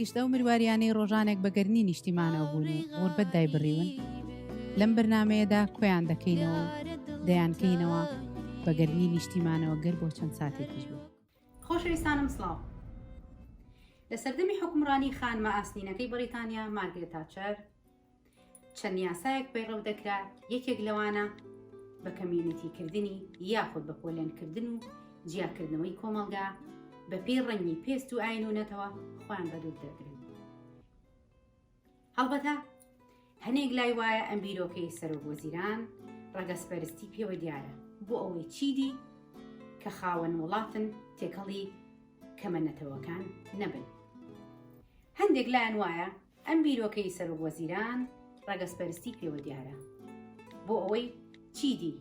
گشتە و مروواریانەی ڕۆژانێک بەگەرنی نیشتیمانەوە بوون و غوربەت دایبڕیون لەم بەرنمەیەدا کۆیان دەکەینەوە دەیانکەینەوە بەگەرنی نیشتیمانەوە گەر بۆ چەند ساتێکیش بوو. خۆشەویستانم سڵاو. لە سەردەمی حکومڕانی خانمە ئاسنینەکەی بەریتانیا مارگرێت تاچەر چەند یاسایەک پەیڕەو دەکرا، یەکێک لەوانە بە کەمیونیتیکردنی یاخود بە پۆلێنکردن و جیاکردنەوەی کۆمەڵگا بە پێی ڕەنگی پێست و ئاین و نەتەوە خۆیان بەدوور دەگرن. هەڵبەتە هەنێک لای وایە ئەم بیرۆکەی سەرۆکوەزیران ڕەگەزپەرستی پێوە دیارە بۆ ئەوەی چیدی کە خاوەن وڵاتن تێکەڵی کەمەنەتەوەکان نەبن. هەندێک لایەن وایە ئەم بیرۆکەی سەرۆکوەزیران ڕەگەزپەرستی پێوە دیارە بۆ ئەوەی چیدی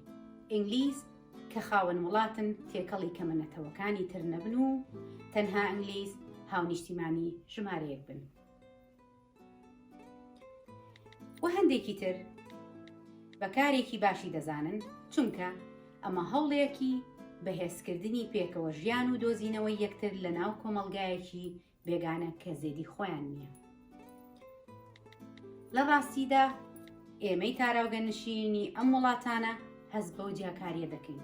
ئینگلیز کە خاوەن وڵاتن تێکەڵی کەمەنەتەوەکانی تر نەبن و تەنها ئینگلیز هاونیشتیمانی ژمارەیەک بن. و هەندێکی تر بەکارێکی باشی دەزانن چونکە ئەمە هەوڵەیەکی بەهێزکردنی پێکەوە ژیان و دۆزینەوەی یەکتر لە ناو کۆمەڵگایەکی بێگانە کە زێدی خۆیان نییە. لە ڕاستیدا ئێمەی تاراوگەنشینی ئەم وڵاتانە هەست بەو جیاکاریە دەکەین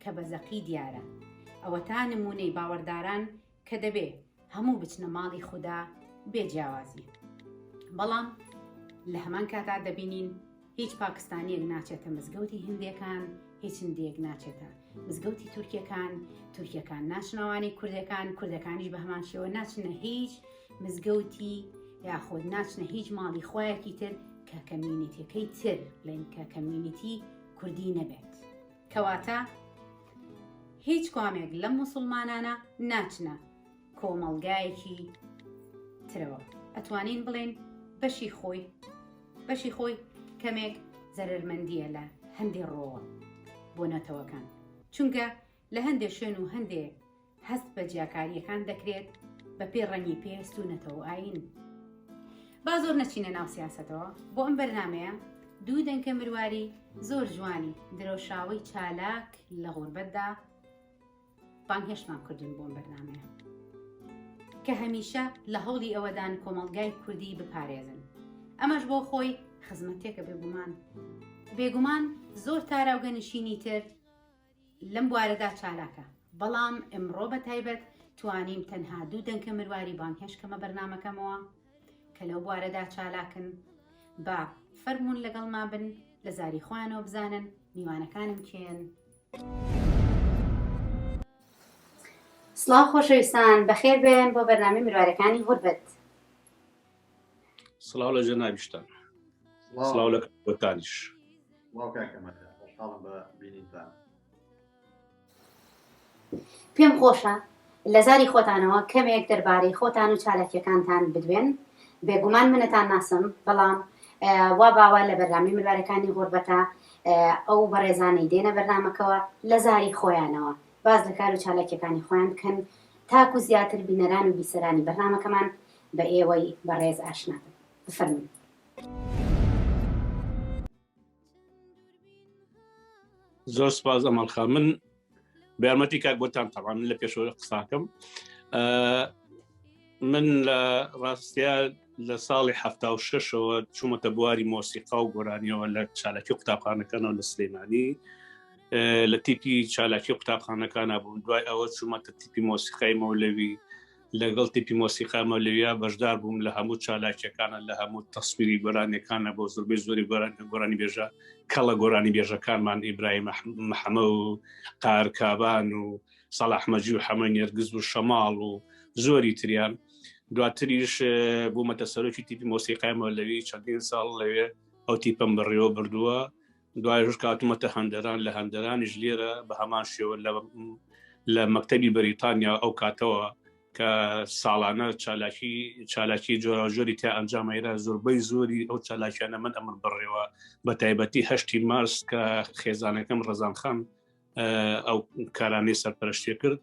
کە بەزەقی دیارە ئەوە تا نمونەی باوەڕداران کە دەبێ هەموو بچنە ماڵی خوددا بێجیاوازی. بەڵام لە هەمان کاتا دەبینین هیچ پاکستانیەک ناچێتە مزگەوتی هندیەکان، هیچ هندیەک ناچێتە مزگەوتی تورکیەکان ناچنەوانی کوردەکانیش بە هەمان شێوە ناچنە هیچ مزگەوتی یاخۆ ناچنە هیچ ماڵی خۆیەکی تر کە کەمیونیتیەکەی تر لەن کە کەمیونیتی کوردی نەبێت. کەواتە هیچ کامێک لەم موسڵمانانە ناچنە کۆمەڵگایەکی ترەوە. ئەتوانین بڵێن بەشی خۆی کەمێک زەرمەندیە لە هەندێک ڕۆوە بۆ نەتەوەکان، چونکە لە هەندێک شوێن و هەندێک هەست بە جیاکاریەکان دەکرێت بە پێ ڕەنگی پێست و نەتەوە ئاین. با زۆر نەچینە ناو سیاسەتەوە بۆ ئەم بەرنمەیە دوو دەنکە مرواری زۆر جوانی درەوشاوی چالاک لە غوربەتدا بانگهێشتمان کردوون بۆ ئەم بەرنمەیە کە هەمیشە لە هەوڵی ئەوەدان کۆمەڵگای کوردی بپارێزن. ئەمەش بۆ خۆی خزمەتێکە بێگومان زۆر تاراوگەنشینی تر لەم بوارەدا چالاکە، بەڵام ئەمڕۆ بە تایبەت توانیم تەنها دوو دەنکە مرواری بانگهێشتکەمە بەرنامەکەمەوە کە لەو بوارەدا چالاکن با فەرمون لەگەڵما بن لە زاری خۆیانەوە بزانن میوانەکانم کێن. سڵاو خۆشەویستان، بەخێر بێن بۆ بەرنامەی مروارەکانی غوربەت. سڵاو لە جەنابیشتان، سڵاو لە کۆتانیش. پێم خۆشە لە زاری خۆتانەوە کەمێک دەربارەی خۆتان و چالاکیەکانتان بدوێن. بێگومان منەتان ناسم، بەڵام وا باوە لە بەرنامەی مروارەکانی غوربەتە ئەو بەڕێزانەی دێنە بەرنامەکەوە لە زاری خۆیانەوە باز لە کار و چالاکیەکانی خۆیان بکەن تاکو زیاتر بینەران و بیسەرانی بەرنامەکەمان بە ئێوەی بەڕێز ئاشناکەن. بفەرمووین. زۆر سپاس ئەمەڵخا. من بەیارمەتی کاک بۆتان تەمان لە پێشەوە قساکەم. من لە ڕاستیە لە ساڵی 76ەوە چوومەتە بواری مۆسیقا و گۆرانیەوە لە چالاکی قوتابخانەکانەوە لە سلێمانی لە تیپی چالاکی قوتابخانەکانە بووم. دوای ئەوە چوومەتە تیپی مۆسیقای مەولەوی، لەگەڵ تیپی مۆسیقا مەولەویە بەشدار بووم لە هەموو چالاکیەکانە، لە هەموو تەسویری گۆرانیەکانە بۆ زۆربەی زۆری گۆرانی بێژە کەڵە گۆرانی بێژەکانمان ئیبراهیم محەمە و قارکابان و سەڵاح مەجی و حەمە نێرگز و شەماڵ و زۆری تریان. دواتریش بوومەتە سەرۆکی تیپی مۆسیقای مەولەوی چەندین ساڵ لەوێ ئەو تیپەم بەڕێوە بردووە. دوایش کاتومەتە هەندەران، لە هەندەرانیش لێرە بە هەمان شێوە لە مەکتەبی بەریتانیا ئەو کاتەوە کە ساڵانە چالاکی جۆراژۆری تا ئەنجامەیرا زۆربەی زۆری ئەو چالاکیانە من ئەمر بڕێوە، بە تایبەتی 8 مارس کە خێزانەکەم ڕەزانخان ئەو کارانەی سەرپەرشتێ کرد.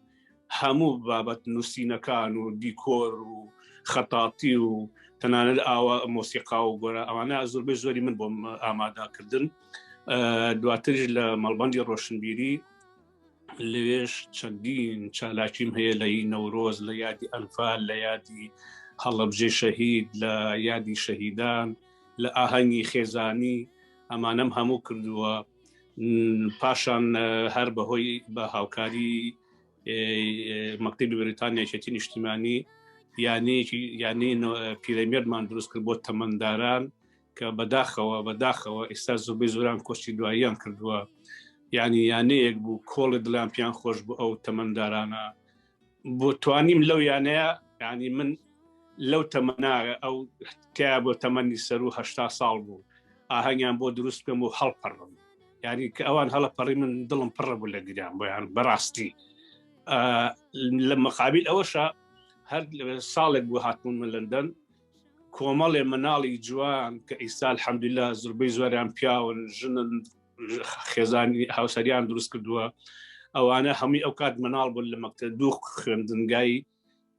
هەموو بابەت نووسینەکان و دیکۆر و خەتاتی و تەنانەت ئاوا مۆسیقا و گۆرە ئەوانە زۆربەی زۆری من بۆم ئامادەکردن. دواتریش لە مەڵبەندی ڕۆشنبیری لەوێش چەندین چالاکیم هەیە، لە نەورۆز، لە یادی ئەنفال، لە یادی هەڵەبجێ شەهید لە یادی شەهیدان لە ئاهەنگی خێزانی ئەمانەم هەموو کردووە. پاشان هەر بەهۆی بە هاوکاری مەکتەبی بریتانیا یەکێتی نیشتیمانی یانەی پیرەمێردمان دروست کرد بۆ تەمەنداران کە بەداخەوە ئێستا زۆربەی زۆران کۆچی دواییان کردووە. یانەیەک بوو کۆڵی دڵیان پیان خۆش بوو ئەو تەمەندارانە بۆ توانیم لەو یانەیە ینی من لەو تەمەناگە ئەو تیا بۆ تەمەنی سەر و هەشتا ساڵ بوو ئاهەنگیان بۆ دروست بکەم و هەڵپەڕم یعنی کە ئەوان هەڵەپەڕی من دڵم پڕە بوو لە گریان بۆیان بەڕاستی. لە مەقابل ئەوەشە هەر ساڵێک بوو هاتبوون من لەندەن کۆمەڵێ مناڵی جوان کە ئیستا الحەمدوللا زۆربەی زۆریان پیاون ژنن خێزانی هاوسەریان دروست کردووە. ئەوانە هەمووی ئەو کات مناڵ بوون لە مەکتەب دوو خوێندنگای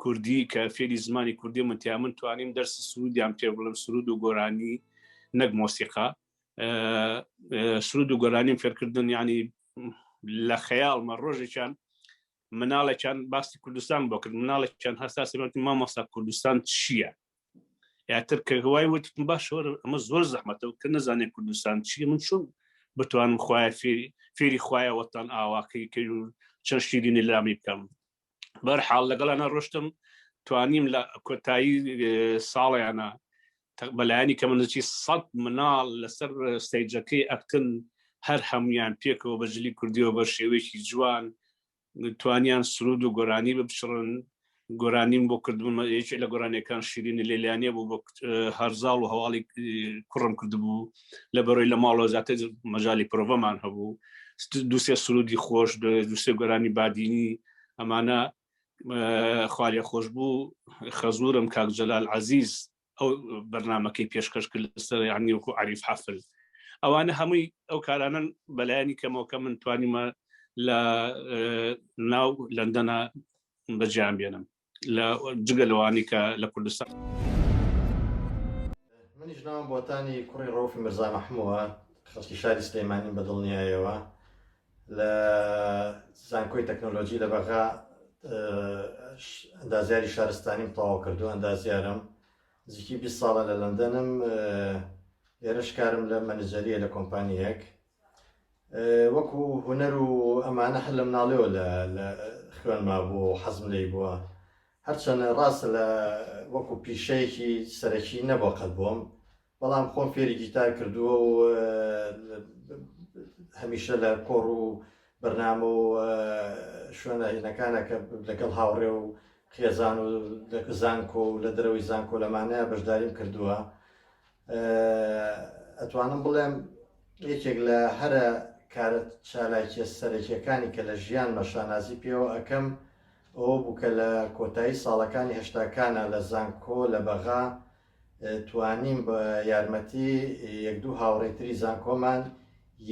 کوردی کە فێری زمانی کوردی من توانیم دەرسی سرودیان پێ بڵم سرود و گۆرانی نەک مۆسیقا سرود و گۆرانیم فێرکردن ینی لە خەیاڵمە ڕۆژێکیان مناڵێکیان باسی کوردستان بۆ کرد مناڵێکیان هەستا سێمەتی مامۆستا کوردستان چییە یاتر کە هەوای وتم باش ئەمە زۆر زەحمەتەوە کە نەزانێت کوردستان چییە من چۆن بتوانم خوایە فێری خوایە وەتان ئاواکەی کرد و چەند شیرینی لامی بکەم. بەرحاڵ لەگەڵانە ڕۆشتم توانیم لە کۆتایی ساڵیانە بەلایانی کە منچی 100 مناڵ لەسەر ستەیجەکەی ئەکتن هەر هەمویان پێکەوە بەجلی کوردیەوە بە شێوەیەکی جوان توانیان سرود و گۆرانی ببشڕن. گۆرانیم بۆ کردبوومە یەکێ لە گۆرانیەکان شیرینی لێلانیە بوو بۆ هەرزاڵ و هەواڵی کوڕم کردبوو لە بەرۆی لە ماڵەوە زیاتر مەجای پرۆڤەمان هەبوو دووسێ سرودی خۆش دووسێ گۆرانی بادینی ئەمانە خوالێ خۆش بوو. خەزورم کاک جەلال عەزیز ئەو بەرنامەکەی پێشکەش کرد لەسەر یعنی وەکو عەریف حەفل ئەوانە هەمووی ئەو کارانن بەلایانی کەمەوە کە من توانیمە لە ناو لەندەنە بەجیان بێنم لە جگە لەوانی کە لە کوردستان. منیش ناوم بۆتانی کوڕی ڕەوفی میرزا مەحمووە خەڵکی شاری سلەیمانی بەدڵنیایەوە لە زانکۆی تەکنۆلۆژی لە بەغا ئەندازیاری شارستانیم تەواو کردو ئەندازیارم نزیکی 20 ساڵە لە لەندەنم لێرەش کارم لە مەنەجەریە لە کۆمپانیەک وەکو هونەر و ئەمانە هەر لە مناڵەوە لە خوێنما بوو حەزم لێی بووە هەرچەندە ڕاستە لە وەکو پیشەیەکی سەرەکی نەبووە قەت بووم بەڵام خۆم فێری گیتار کردووە و هەمیشە لە کۆڕ و بەرنامە و شوێنەکانە کە لەگەڵ هاوڕێ و خێزان و زانکۆ و لە دەرەوەی زانکۆ لەمانەیە بەشداریم کردووە. ئەتوانم بڵێم یەکێک لە هەرە کارە چالاکیە سەرەکیەکانی کە لە ژیان مەشانازی پێوە ئەەکەم ئەوە بوو کە لە کۆتایی ساڵەکانی هەشتاکانە لە زانکۆ لە بەغا توانیم بە یارمەتی یەک دوو هاوڕێتری زانکۆمان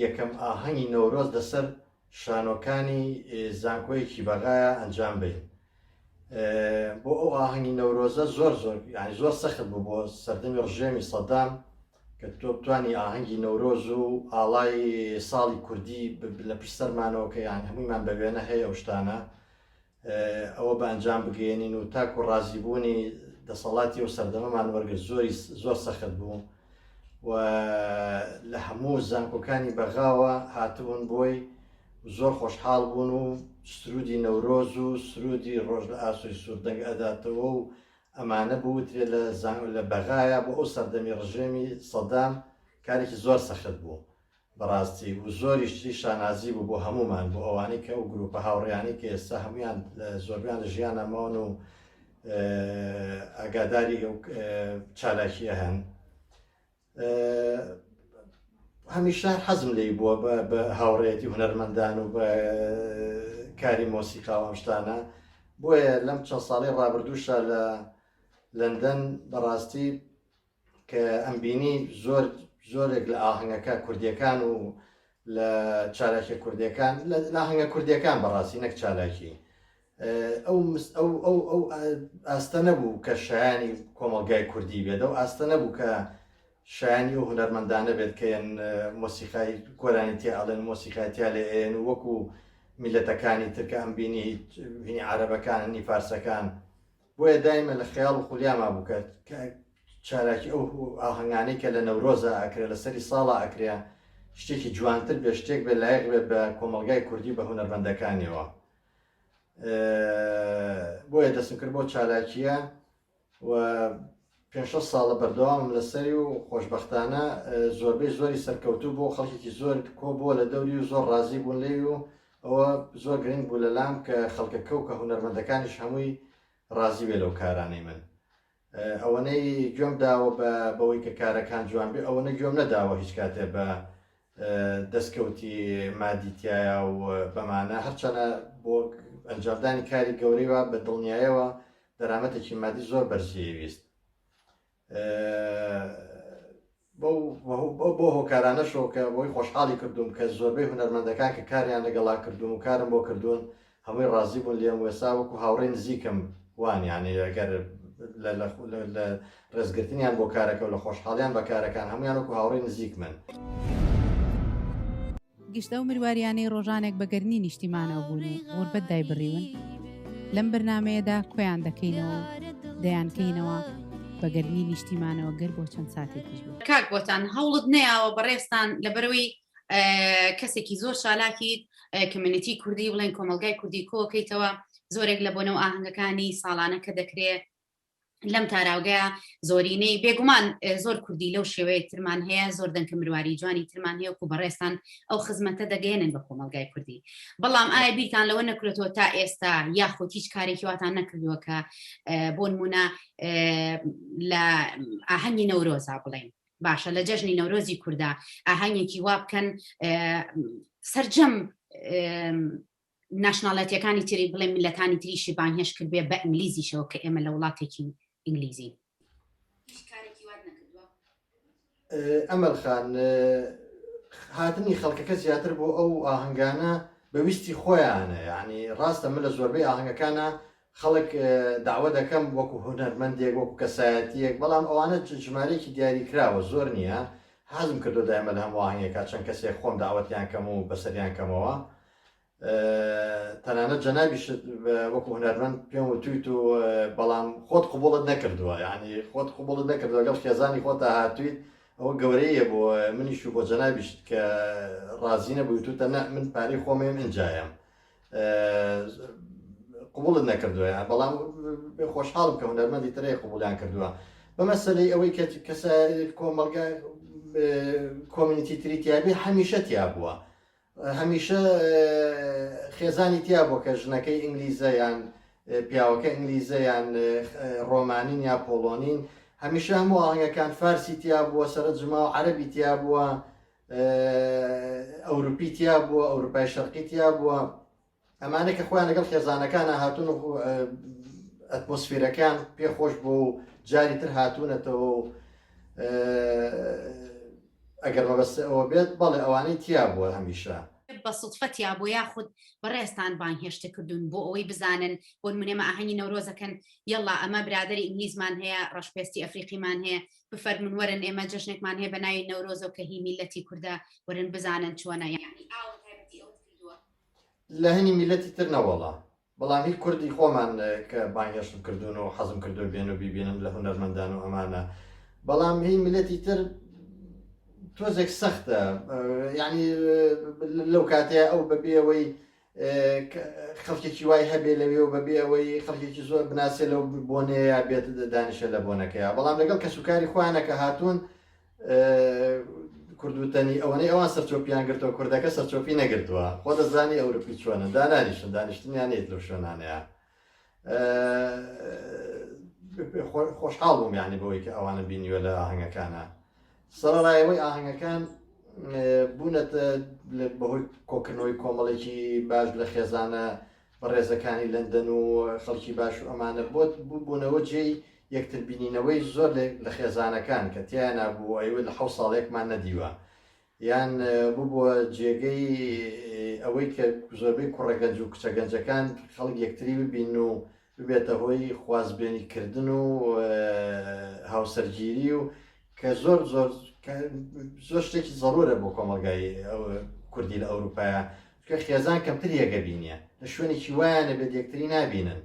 یەکەم ئاهەنگی نەورۆز لەسەر شانۆکانی زانکۆیەکی بەغایە ئەنجام بدەین. بۆ ئەو ئاهەنگی نەورۆزە زۆر سەخت بوو بۆ سەردەمی ڕژێمی سەدام کە تۆ بتوانی ئاهەنگی نەورۆز و ئاڵای ساڵی کوردی لە پشتەرمانەوە کە یان هەموویمان بەوێنە هەیە ئەو شتانە ئەوە بە ئەنجام بگەێنین و تاکو ڕازیبوونی دەسەڵاتی و سەردەمەمان وەرگرت زۆر سەخت بوو و لە هەموو زانکۆکانی بەغاوە هاتبوون بۆی زۆر خۆشحاڵ بوون و سرودی نەورۆز و سرودی ڕۆژ لە ئاسۆی سووردەنگ ئەداتەوە و ئەمانە بوترێ لە بەغایە بۆ ئەو سەردەمی ڕژێمی سەدام کارێکی زۆر سەخت بوو بەڕاستی و زۆریشتی شانازی بوو بۆ هەمومان بۆ ئەوانەی کە ئەو گروپە هاوڕێیانی کە ئێستا هەمویان زۆربیان لە ژیان ئەماون و ئاگاداری ئەو چالاکیە هەن. هەمیشە حەزم لێی بووە بە هاوڕێتی هونەرمەندان و بە کاری مۆسیقا و ئەم شتانە بۆیە لەم چەند ساڵی ڕابردووشە لە لەندەن بەڕاستی کە ئەمبینی زۆرێک لە ئاهەنگەکە کوردیەکان و لە چالاکی کوردیەکان لە ئاهەنگە کوردیەکان بەڕاستی نەک چالاکی ئەو ئاستە نەبوو کە شایانی کۆمەلگای کوردی بێت ئەو ئاستە نەبوو کە شایانی و هونەرمەندانە بێت کە مۆسیقای کۆرانی تیا ئەڵێن مۆسیقاتیا لە ئێن و وەکو میلەتەکانی ترکە ئەمبینی هینی عەرەبەکان هینی فارسەکان بۆیە دایمە لە خەیاڵ و خولیاما بووکە چالاکی ئەو ئاهەنگانەی کە لە نەورۆزە ئەکرێ لەسەری ساڵا ئەکرێ شتێکی جوانتر بێ شتێک بێ لایەق بێت بە کۆمەلگای کوردی بە هونەرمەندەکانیەوە. بۆیە دەستم کرد بۆ چالاکیە و 5 ساڵە بەردەوامم لەسەری و خۆشببختانە زۆربەی زۆری سەرکەوتوو بۆ خەڵکێکی زۆر کۆ بووە لە دەوری و زۆر ڕازی بوون لێ و ئەوە زۆر گرنگ بوو لە لام کە خەڵکەکە و کە هونەرمەندەکانیش هەمووی ڕازی بێ لەو کارانەی من. ئەوەنەی گوێم داوە بەوەی کە کارەکان جوان بێ ئەوەنە گوێم نەداوە هیچ کاتێ بە دەستکەوتی مادیتیایە و بەمانە هەرچەنە بۆ ئەنجامدانی کاری گەورەیەوە بە دڵنیایەوە دەرامەتێکی مادی زۆر بەرزیویست. بۆ هۆکارانەشەوە کە بۆی خۆشحاڵی کردوم کە زۆربەی هونەرمەندەکان کە کاریان لەگەڵا کردوم و کارم بۆ کردوون هەمووی ڕازی بوون لێم وێسا وەکو هاوڕێی نزیکم وانیانێ ئەگەر لە ڕێزگرتنیان بۆ کارەکە و لە خۆشحاڵیان بە کارەکان هەمویان وەکو هاوڕێی نزیک من. گشتە و مروواریانەی ڕۆژانێک بەگەرنی نیشتیمانەوە بوون و غوربەت دای بڕیون لەم بەرنمەیەدا کۆیان دەکەینەوە دەیانکەینەوە بەگەرنی نیشتیمانەوە گەر بۆ چەند ساتێکیش بێت. کاک بۆتان هەوڵت نەیەوە بەڕێستان لەبەرەوەی کەسێکی زۆر شالاکیت کمیونیتی کوردی بڵێن کۆمەلگای کوردی کۆکەیتەوە زۆرێک لە بۆنەوە ئاهەنگەکانی ساڵانە کە دەکرێت لەم تاراوگەیە زۆرینەی بێگومان زۆر کوردی لەو شێوەیە ترمان هەیە زۆر دەنکە مرواری جوانی ترمان هەیە و بەڕێستان ئەو خزمەتە دەگەێنن بە کۆمەلگای کوردی. بەڵام ئایا بیرتان لەوە نەکرێتەوە تا ئێستا یاخۆ هیچ کارێکی واتان نەکردووە کە بۆ نمونە لە ئاهەنگی نەورۆزا بڵێن باشە لە جەژنی نەورۆزی کووردا ئاهەنگێکی وا بکەن سەرجەم ناشناڵەتیەکانی تری بڵێن میلەتانی تریشی بانهێش کرد بێ بە ئینگلیزیشەوە کە ئێمە لە وڵاتێکی ئینگلیزی ئەمەل خان هاتنی خەڵکەکە زیاتر بۆ ئەو ئاهەنگانە بەویستی خۆیانە یعنی ڕاستە من لە زۆربەی ئاهەنگەکانە خەڵک داوا دەکەم وەکو هونەرمەندێک وەکو کەسایەتیەک بەڵام ئەوانە ژمارەیەکی دیاری کراوە زۆر نییە حەزم کردو دایمە لە هەموو ئاهەنگێکا چەند کەسێک خۆم داوەتیان کەم و بەسەریان کەمەوە تەنانەت جەنابیش وەکو هونەرمەند پێم وتویت و بەڵام خۆت قبوڵت نەکردووە یعنی خۆت قبوڵت نەکردووە گەڵ خێزانی خۆتە هاتوویت ئەوە گەورەیە بۆ منیش و بۆ جەنابیش کە ڕازی نەبوویتوتە من پارەی خۆمێم ئەنجایم قبوڵت نەکردووە بەڵام خۆشحاڵم کە هونەرمەندی ترەیە قبولیان کردووە بە مەسەلەی ئەوەی کە کەسە کۆمەلگا کۆمیونیتی تریتیابی هەمیشە تیا بووە هەمیشە خێزانی تیا بووە کە ژنەکەی ئینگلیزە یان پیاوەکە ئینگلیزە یان ڕۆمانین یا پۆلۆنین هەمیشە هەموو ئاهەنگەکان فارسی تیا بووە سەرەت جما و عەرەبی تیا بووە ئەوروپی تیا بووە ئەوروپای شەرقی تیا بووە ئەمانە کە خۆیان لەگەڵ خێزانەکانە هاتوون و ئەتمۆسفێرەکان پێخۆش بوو و جاری تر هاتوونەتەوە و ئەگەر مەبەستە ئەوە بێت بەڵێ ئەوانەی تیا بووە هەمیشە بە سوتفەتیا بۆ یاخود بەڕێستان بانهێشتە کردوون بۆ ئەوەی بزانن بۆ نمونێمە ئاهەنگی نەورۆزەکەن یەڵا ئەمە برادری ئینگلیزمان هەیە ڕەشپێستی ئەفریقیمان هەیە بفەرمون وەرن ئێمە جەژنێکمان هەیە بە ناوی نەورۆزە کە هی میلەتی کوردە وەرن بزانن چۆنە لە هەنی میلەتی تر نەوەڵا بەڵام هیچ کوردی خۆمان کە بانگەشتم کردوون و حەزم کردو بێن و بیبینم لە هونەرمەندان و ئەمانە بەڵام هی میلەتی تر تۆزێک سەختە یعنی لەو کاتەیە ئەو بەبێەوەی خەڵکێکی وای هەبێ لەوێ و بەبێ ئەوەی خەڵکێکی زۆر بناسێ لەو بۆنەیە بێت دانیشە لە بۆنەکەیە بەڵام لەگەڵ کەسوکاری خۆیانە کە هاتوون کوردوتەنی ئەوەنەی ئەوان سەرچۆپیان گرتەوە کوردەکە سەرچۆپی نەگرتووە خۆ دەزانی ئەوروپی چۆنە دانانیشن دانیشتنیان نێت لەو شوێنانەیە خۆشحاڵ بووم یعنی بەوەی کە ئەوانە بینیوە لە ئاهەنگەکانە سەرڕایەوەی ئاهەنگەکان بوونەتە بەهۆی کۆکردنەوەی کۆمەڵێکی باش لە خێزانە بەڕێزەکانی لەندەن و خەڵکی باش و ئەمانە بوونەوە جێی یەکتر بینینەوەی زۆر لە خێزانەکان کە تیان نبوو ئەوە لە 7 ساڵێکمان نەدیوە یان بووە جێگەی ئەوەی کە زۆربەی کوڕەگەنج و کچە گەنجەکان خەڵک یەکتری ببین و ببێتە هۆی خوازبێنیکردن و هاوسەرگیری و کە زۆر شتێکی زەڕورە بۆ کۆمەلگای کوردی لە ئەوروپایە کە خێزان کەمتر یەکە بینیە لە شوێنێکی وایانە بێت یەکتری نابینن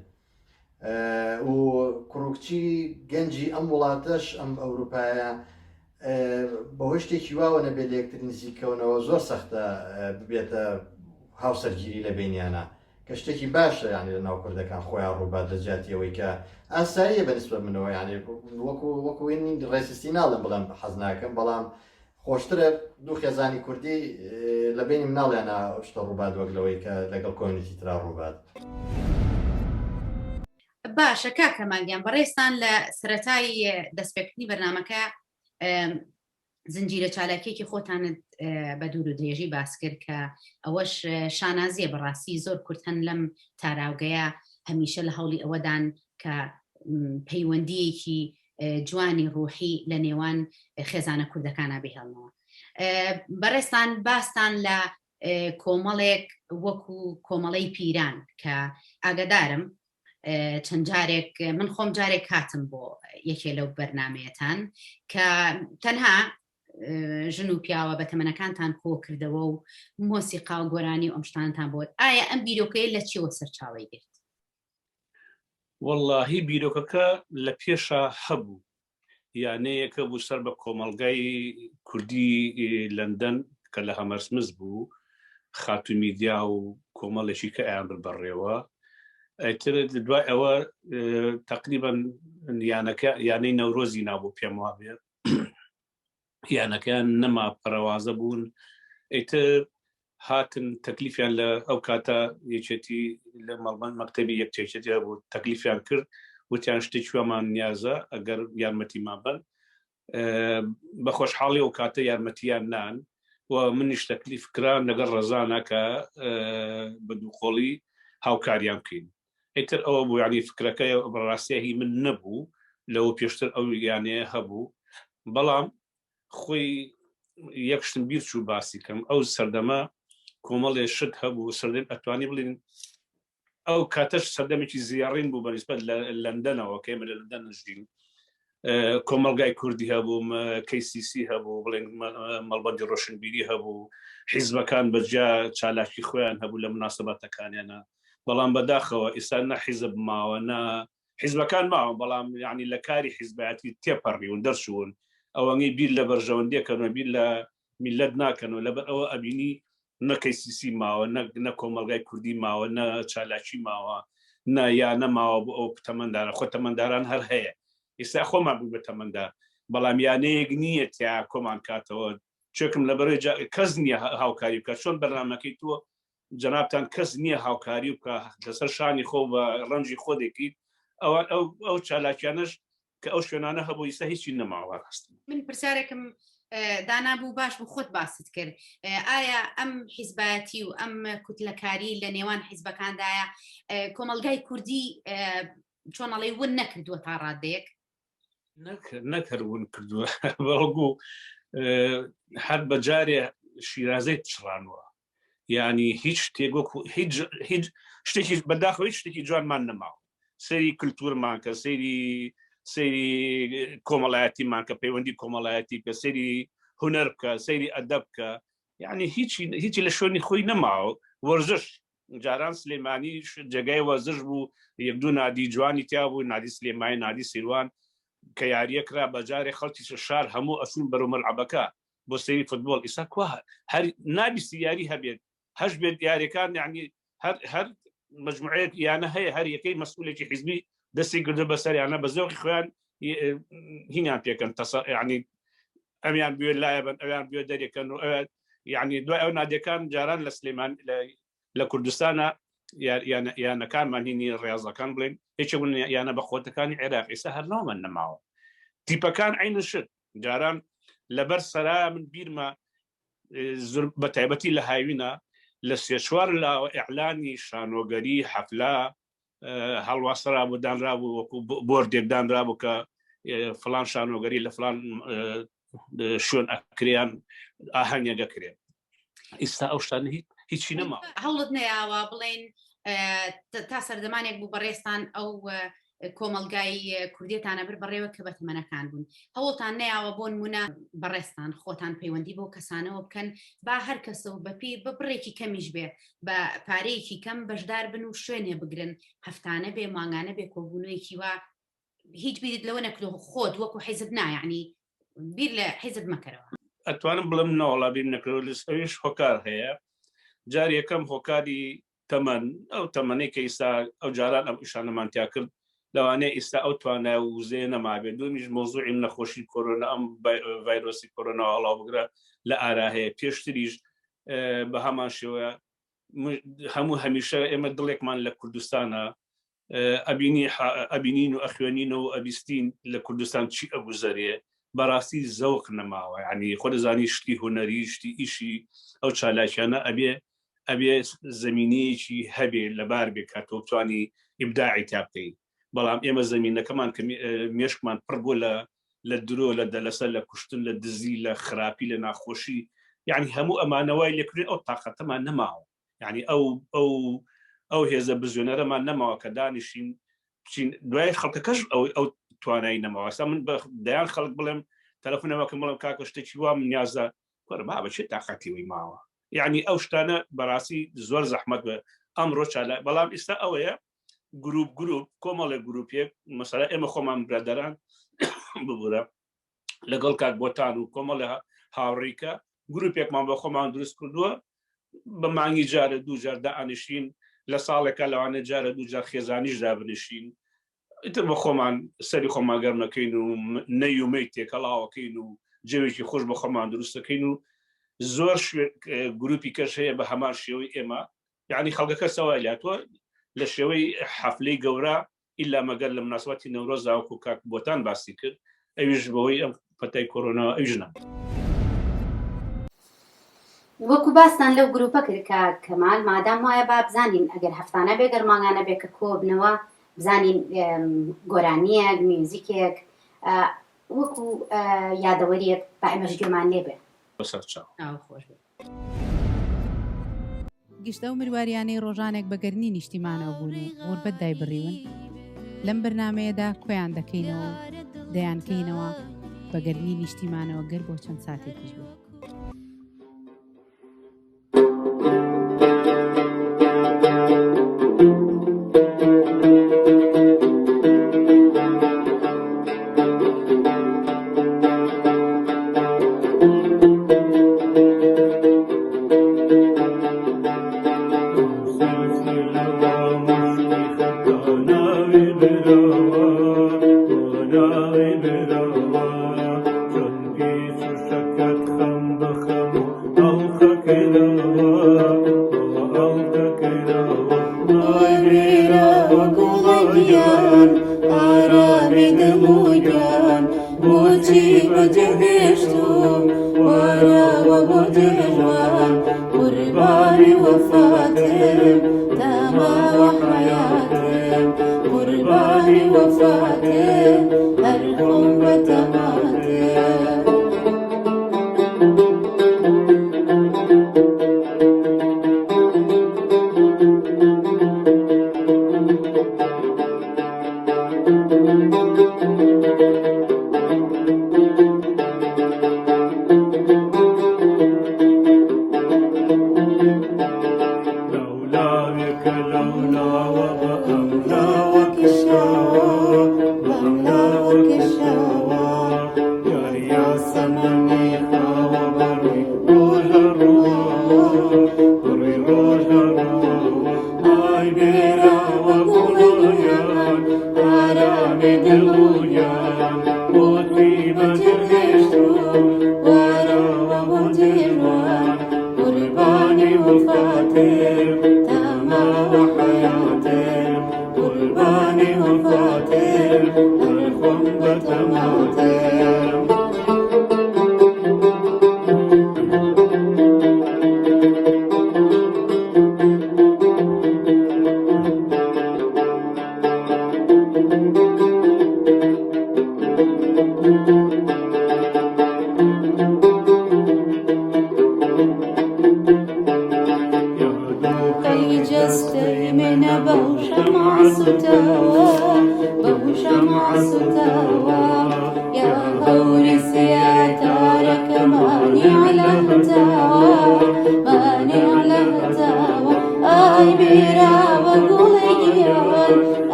و کوڕکچی گەنجی ئەم وڵاتەش ئەم ئەوروپایە بەهۆی شتێکی واوە نەبێت لە یەکتر نزیکەونەوە زۆر سەختە ببێتە هاوسەرگیری لە بینیانە کە شتێکی باشە یانی لە ناو کوردەکان خۆیان ڕووبات لە جاتیەوەی کە ئاساییە بەنسبە منەوە یانی وەکوێنی ڕێسیستی ناڵم بڵم حەز ناکەم بەڵام خۆشترە دوو خێزانی کوردی لە بینی مناڵیانە شتە ڕووبات وەک لەوەی کە لەگەڵ کۆمیونیتی ترا ڕووبات. باشە کاکە مانگیان بەڕێستان لە سەرەتای دەستپێکردنی بەرنامەکە زنجیرە چالاکیێکی خۆتانت بە دوور و درێژی باس کرد کە ئەوەش شانازیە بەڕاستی زۆر کورد هەن لەم تاراوگەیە هەمیشە لە هەوڵی ئەوەدان کە پەیوەندیەکی جوانی ڕوحی لە نێوان خێزانە کوردەکانە بهێڵنەوە. بەڕێستان باستان لە کۆمەڵێک وەکو کۆمەڵەی پیران کە ئاگدارم چەند جارێک من خۆم جارێک هاتم بۆ یەکێ لەو بەرنمەیەتان کە تەنها ژن و پیاوە بە تەمەنەکانتان کۆ کردەوە و مۆسیقا و گۆرانی و ئەم شتانتان بۆ ئایا ئەم بیرۆکەی لە چیەوە سەرچاوی گرت؟ وەڵڵاهی بیرۆکەکە لە پێشە هەبوو یانەیەکە بوو سەر بە کۆمەڵگای کوردی لەندەن کە لە هەمەرسمز بوو خاتومی دیا و کۆمەڵێکی کە ئەیان ببەڕێەوە ئەیتر دوای ئەوە تقریبا یانەی نەورۆزی نابوو پێم وابێ یانەکەیان نەما پەرەوازە بوون ئەیتر هاتن تەکلیفیان لە ئەو کاتە یەکێتی لە مەڵبەن مەکتەبی یەکچێتی بوو تەکلیفیان کرد وتیان شتێکی وەمان نیازە ئەگەر یارمەتیمان بن بە خۆشحاڵی ئەو کاتە یارمەتیان نان و منیش تەکلیف کران لەگەڵ ڕەزانە کە بە دووخۆڵی هاوکاریان بکەین ئیتر ئەوە بوو ینی فکرەکە بەڕاستیەهی من نەبوو لەوە پێشتر ئەو یانەیە هەبوو بەڵام خۆی یەکشتم بیر چوو باسی کەم ئەو سەردەمە کۆمەڵێ شت هەبوو سەردەم ئەتوانی بڵین ئەو کاتەش سەردەمێکی زیاڕین بوو بەنسبەت لە لەندەنەوە کە ئێمە لە لەندەن نژدین کۆمەلگای کوردی هەبوو KCC هەبوو بڵێن مەڵبەندی ڕۆشنبیری هەبوو حیزبەکان بەجیا چالاکی خۆیان هەبوو لە مناسبەتەکانیانە بەڵام بەداخەوە ئێستا نە حیزب ماوە نە حیزبەکان ماوە بەڵام یعنی لە کاری حیزبەتی تێپەڕیون دەرچوون ئەوەنگەی بیر لە بەرژەوەندیەکەنەوە بیر لە میلەت ناکەنەوە لەبەر ئەوە ئەبینی نە KCC ماوە نە کۆمەلگای کوردی ماوە نە چالاکی ماوە نە یا نەماوە بۆ ئەو تەمەندارە خۆ تەمەنداران هەر هەیە ئێستا خۆمان بوو بە تەمەندار بەڵام یانەیەک نییە تیا کۆمان کاتەوە چێکم لەبەرەوەی کەس نییە هاوکاری بکە چۆن بەرنامەکەی تۆ جەنابتان کەس نییە هاوکاری بکە لەسەر شانی خۆ بە ڕەنجی خۆ دەکەیت ئەو چالاکیانش کە ئەو شوێنانە هەبوو ئێستا هیچی نەماوە ڕاستی من پرسیارێکم دانابوو باش بوو خۆت باست کرد ئایا ئەم حیزبەتی و ئەم کوتلەکاری لە نێوان حیزبەکاندایە کۆمەلگای کوردی چۆنەڵی ون نەکردووە تا ڕادەیەک نەکردون کردووە بەڵگو هەر بەجارێ شیرازەی چڕانوە یعنی هیچ شتێک هیچ شتێکی بەداخەوە هیچ شتێکی جوانمان نەماوە سەیری کللتورمان کە سەیری کۆمەڵایەتیمان کە پەیوەندی کۆمەڵایەتی کە سەیری هونەر بکە سەیری ئەدەب بکە یعنی هیچی لە شوێنی خۆی نەماوە وەرزش جاران سلێمانی جێگای وەرزش بوو یەک دوو نادی جوانی تیا بوو نادی سلێمانی نادی سیروان کە یاریەکرا بەجارێ خەڵکی شار هەموو ئەسون بەرەو مەلعەبەکە بۆ سەیری فوتبۆڵ ئێستا کوا هەر نابیستی یاری هەبێت هەش بێت یاریەکان یعنی هەر مجموعەیەک یانە هەیە هەر یەکەی مەسئولێکی حیزبی دەستی گردو بەسەر یانە بە زەوقی خۆیان هینیان پێکەن یعنی ئەمیان بوێ لایە بن ئەویان بوێ دەرێکەن و یعنی دوای ئەو نادیەکان جاران لە سلێمان لە کوردستانە یانەکانمان هینی ڕێزەکان بڵێن هیچ یانە بە خۆتەکانی عێراق ئێستا هەر ناومە نەماوە تیپەکان عینە شت جاران لەبەر سەرا من بیرمە بە تایبەتی لە هاوینە لە سێ-چوار لە ئیعلانی شانۆگەری حەفلا هەڵواسەرا بوو دانرابوو وەکو بۆردێک دانرابوو کە فلان شانۆگەری لە فلان شوێن ئەکریان ئاهەنگێک ئەکرێن ئێستا ئەو شتانە هیچی نەماوە هەوڵت نەیاوە بڵێن تا سەردەمانێک بوو بەڕێستان ئەو کۆمەلگای کوردیتانە بر بەڕێوە کە بە تەمەنەکان بوون هەوڵتان نەیاوە بۆ نمونە بەڕێستان خۆتان پەیوەندی بۆ کەسانەوە بکەن با هەر کەسەوە بەپی بە بڕێکی کەمیش بێ بە پارەیەکی کەم بەشدار بن و شوێنێ بگرن هەفتانە بێ مانگانە بێ کۆبوونەوەیکی وا هیچ بیرت لەوە نەکرۆ خۆت وەکو حیزب نا یعنی بیر لە حیزب مەکەرەوە ئەتوانم بڵم ناوەڵا بیر نەکرۆ لەسەویش هۆکار هەیە جار یەکەم هۆکاری تەمەەن ئەو تەمەنەی کە ئیستا ئەو جاران ئەم ئیشانەمانتیا کرد لەوانەیە ئیستا ئەو توانای وزێ نەمابێت دومیش مۆزوعی نەخۆشی کۆرۆنا ئەم ڤایرۆسی کۆرۆنا هەڵاو بگرە لە ئارا هەیە پێشتریش بە هەمان شێوە هەموو هەمیشە ئێمە دڵێکمان لە کوردستانە ئەبینین و ئەخوێنین و ئەبیستین لە کوردستان چی ئەگوزەرێ بەڕاستی زەوق نەماوە ینی خۆ دەزانی شتی هوەری شتی ئیشی ئەو چالاکیانە ئەبێ زمینەیەکی هەبێ لەبار بێ کاتۆ بتوانی ئیبداعی تا بکەین بەڵام ئێمە زمینەکەمان مێشکمان پڕ بۆ لە درۆ لە دەلەسەر لە کوشتن لە دزی لە خراپی لە ناخۆشی یعنی هەموو ئەمانەوەی لێکردن ئەو تااقەتەمان نەماوە یعنی ئەو هێزە بزیۆنەرەمان نەماوە کە دانیشین بچین دوای خەڵکەکەش ئەو توانایی نەماوەستا من دەیان خەڵک بڵێم تەلەفۆنەوەکەم بڵم کاکە شتێکی وا من نیازە وەرە بچێت تااقەتیەوەی ماوە یعنی ئەو شتانە بەڕاستی زۆر زەحمەت بە ئەمڕۆ چالە بەڵام ئێستا ئەوەیە گروپ کۆمەڵێ گروپێک مەسەلا ئێمە خۆمان برادەران ببوورە لەگەڵ کات بۆتان و کۆمەڵێ هاوڕێکە گروپێکمان بە خۆمان دروست کردووە بە مانگی جارە دوو جار دائانیشین لە ساڵێکە لەوانە جارە دوو جار خێزانیش دابنیشین ئیتر بە خۆمان سەری خۆمان گەرمەکەین و نەیومەی تێکەڵاوەکەین و جێوێکی خۆش بە خۆمان دروستەکەین و زۆر گروپی کەش هەیە بە هەمان شێوەی ئێمە یعنی خەڵکەکە سەوای لاتوە لە شێوەی حەفلەی گەورە ئیلا مەگەر لە مناسبەتی نەورۆز زاوکو کاک بۆتان باسی کرد ئەویش بەوەی ئەم پەتای کۆرۆنا ئەوژنە وەکو باستان لەو گروپە کرد کە کەمال مادام وایە با بزانین ئەگەر هەفتانە بێ گەرمانگانە بێ کە کۆبنەوە بزانین گۆرانیەک میوزیکێک وەکو یادەوەریەک با ئێمەش گوێمان لێ بێ خۆش بێ گشتە و مروواریانەی ڕۆژانێک بەگەرنی نیشتیمانەوە بوون و غوربەت دای بڕیون لەم بەرنمەیەدا کۆیان دەکەینەوە دەیانکەینەوە بەگەرنی نیشتیمانەوە گەر بۆ چەند ساتێکیش بوو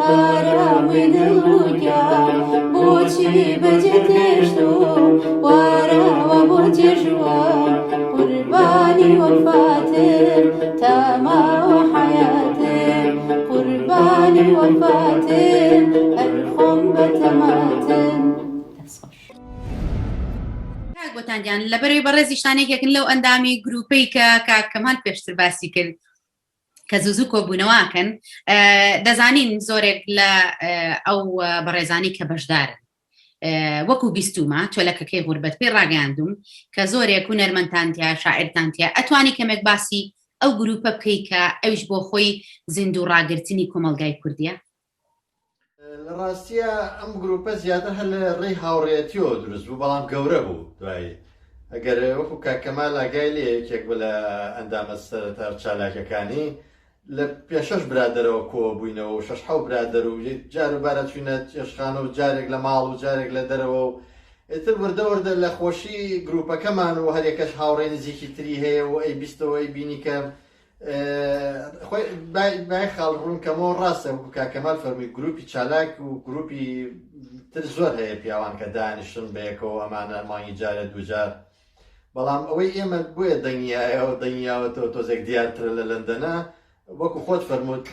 Ara with the بجتشتو وارا وبوتجوا قرباني وفاتر تاما وحياتر قرباني وفاتر الخم بتماتر گوتانیان لەبەرەوەی بەڕێزی شتانێکێکن لەو ئەندامی گروپەی کە کاکەمان پێشتر باسی کرد کە زوو کۆبوونەوەکەن دەزانین زۆرێک لە ئەو بەڕێزانی کە بەشدارن وەکو بیستومە تۆلەکەکەی غوربەت پێی ڕاگەاندوم کە زۆرێک هونەرمەندتانتیا شاعرتانتیا ئەتوانی کەمێک باسی ئەو گروپە بکەی کە ئەویش بۆ خۆی زیندوو ڕاگررتنی کۆمەلگای کوردیە لە ڕاستیە ئەم گروپە زیاتر هەر لە ڕێی هاوڕێتیەوە دروست بوو بەڵام گەورە بوو دوایی ئەگەر وەکو کاکەمال ئاگای لێ یەکێک بوو لە ئەندامە سەرەتا چالاکەکانی لە پێشەش برادەرەوە کۆ بووینەوە و شەش حەو برادەر و جار و بارە چوینە چێشخانە و جارێک لە ماڵ و جارێک لە دەرەوە و ئێتر وردە وردە لە خۆشی گروپەکەمان و هەرێکەش هاوڕێ نزیکی تری هەیە و ئەی بیستەوە ئەی بینی کە خۆی بای خاڵ ڕوون کەمەوە ڕاستە وەکو کاکەمال فەرمووی گروپی چالاک و گروپی تر زۆر هەیە پیاوان کە دانیشتن بەیەکەوە ئەمانە مانگی جارە دووجار بەڵام ئەوەی ئێمە بۆیە دەنگیایەوە دەنگیاوەتەوە تۆزێک دیارترە لە لەندەنە وەکو خۆت فەرمووت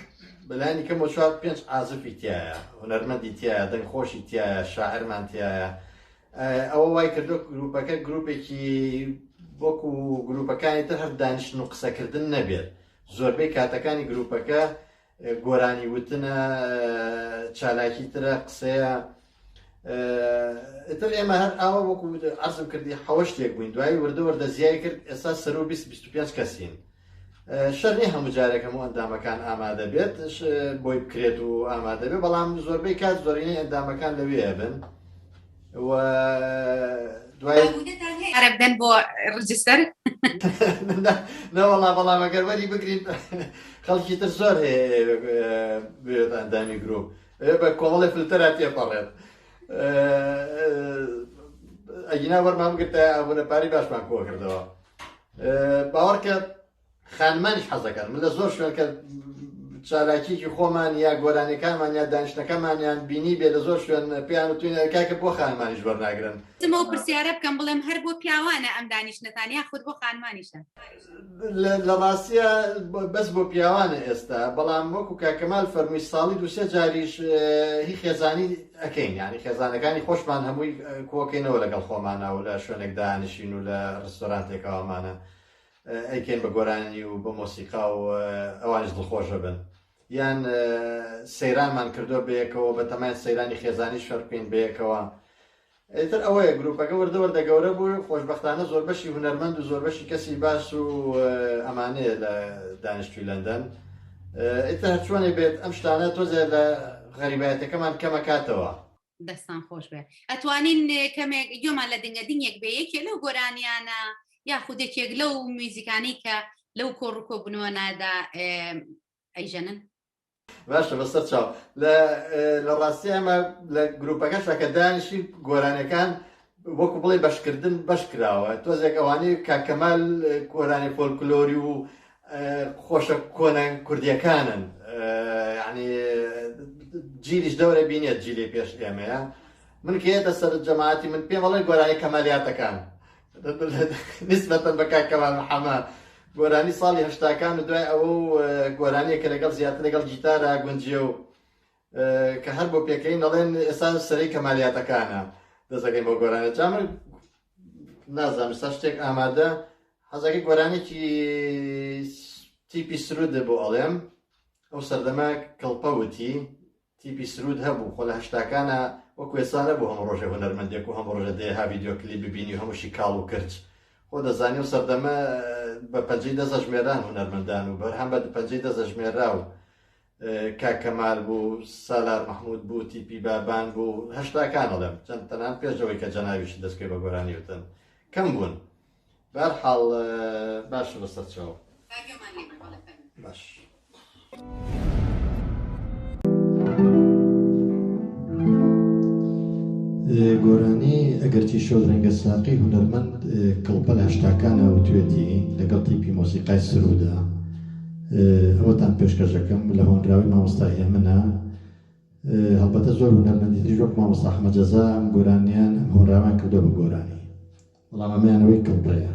بەلایانی کەمەوە 4-5 ئازفی تایە هونەرمەندی تایە دەنگخۆشی تایە شاعرمان تایە ئەوە وای کردو گروپەکە گروپێکی وەکو گروپەکانی تر هەر دانیشتن و قسەکردن نەبێت زۆربەی کاتەکانی گروپەکە گۆرانی وتنە چالاکی ترە قسەیە ئتر ئێمە هەر ئاوە وەکو عەرزم کردی حەوە شتێک بووین دوایی وردە وردە زیای کرد ئێستا سەر و 20-25 کەسین شەر نیە هەموو جارێک هەموو ئەندامەکان ئامادە بێت بۆی بکرێت و ئامادە بێت بەڵام زۆربەی کات زۆرینەی ئەندامەکان لەوێ بن و دوای عربدەن بۆ ڕجستەر نەوەڵا بەڵام ئەگەر وەری بگرین خەڵکی تر زۆر هەیە بێت ئەندامی گرۆپ بە کۆمەڵی فلتەرا تێپەڕێت ئەگینا وەرمان بگرتە ئەوەنە پاری باشمان کۆ کردەوە باوەڕکە خانمانیش حەزەکەن من لە زۆر شوێن کە چالاکیکی خۆمان یا گۆرانەکانمان یا دانیشتەکەمانیان بینی بێ لە زۆر شوێن پێیان وتوینە کاکە بۆ خانمانیش وەرناگرن تمەوە پرسیارە بکەم بڵێم هەر بۆ پیاوانە ئەم دانیشتنەتان یا خودت بۆ خانمانیشە لە ڕاستیە بەس بۆ پیاوانە ئێستا بەڵام وەکو کاکەمال فەرمووی ساڵی 2-3 جاریش هی خێزانی ئەکەین یعنی خێزانەکانی خۆشمان هەمووی کۆکەینەوە لەگەڵ خۆمانە و لە شوێنێک دانیشین و لە ڕستۆرانتێکەوەمانە ئەیکەین بە گۆرانی و بە مۆسیقا و ئەوانش دڵخۆشە بن یان سەیرانمان کردو بەیەکەوە بە تەمای سەیرانی خێزانی شەرکوین بەیەکەوە ئیتر ئەوەیە گروپەکە وردە وەردە گەورە بوو خۆشبەختانە زۆر بەشی هونەرمەند و زۆر بەشی کەسی باش و ئەمانەیە لە دانیشتووی لەندەن ئیتر هەرچوانێ بێت ئەم شتانە تۆزێ لە غەریبایەتەکەمان کەمەکاتەوە دەستان خۆش بێ ئەتوانین کەمێک گوێمان لە دنگە دینگێک بێ یەکێ لەو گۆرانیانە یا خودێکێک لەو میوزیکانی کە لەو کۆڕکۆ بنەوە نادا ئەیژەنن باشە بەسەر چاو لە ڕاستی ئەمە لە گروپەکەشە کە دانیشی گۆرانەکان وەکو بڵێ بەشکردن بەش کراوە تۆزێک ئەوانەی کاکەمال گۆرانی فۆلکلۆری و خۆشە کۆنە کوردیەکانن یعنی جیلیش دەورە بینێت جیلی پێش ئێمەیە من کە هێتە سەر جەماعەتی من پێم بەڵێ گۆرانی کەمالیاتەکان نسبەتەن بە کاکەمال محەممەد گۆرانی ساڵی هەشتاکان و دوای ئەوە گۆرانیە کە لەگەڵ زیاتر لەگەڵ گیتارە گونجیە و کە هەر بۆ پێکەین دەڵێن ئێستا سەرەی کەمالیاتەکانە دەزەکەین بۆ گۆرانە جامر نازانم ستا شتێک ئامادە حەزەکەی گۆرانێکی تیپی سرودە بۆ ئەڵێم ئەو سەردەما کەڵپەوتی تیپی سرود هەبوو خۆ لە هەشتاکانە وەکو ێسانە بۆ هەموو ڕۆژێ هونەرمەندێک و هەموو ڕۆژە دێ ها ڤیدیۆکلیپ ببینی و هەمووشی کاڵ و کرد خۆ دەزانی و سەردەمە بە پەنجەی دەزە ژمێران هونەرمەندان و بەرهەم بە پەنجەی دەزە ژمێرا و کاکەمال بوو سالار مەحموود بوو تیپی بابان بوو هەشتاکان ئەڵێم چەند تەنان پێشەوەی کە جەناویشی دەستکەی بە گۆرانی وتن کەم بوون بەرحاڵ باش بەسەر چاوە باش گۆرانی ئەگەرچی شۆ ڕەنگە ساقی هونەرمەند کڵپە لە هەشتاکانە و توێتی لەگەڵ تیپی مۆسیقای سرودا ئەوەتان پێشکەشەکەم لە هۆنراوی مامۆستای ئێمەە هەڵبەتە زۆر هونەرمەندی وەک مامۆستا ئەحمەد جەزا ئەم گۆرانیان ئەم هۆنراوان کردووە بە گۆرانی بەڵام ئەمەیانەوەی کەڵبڕەیە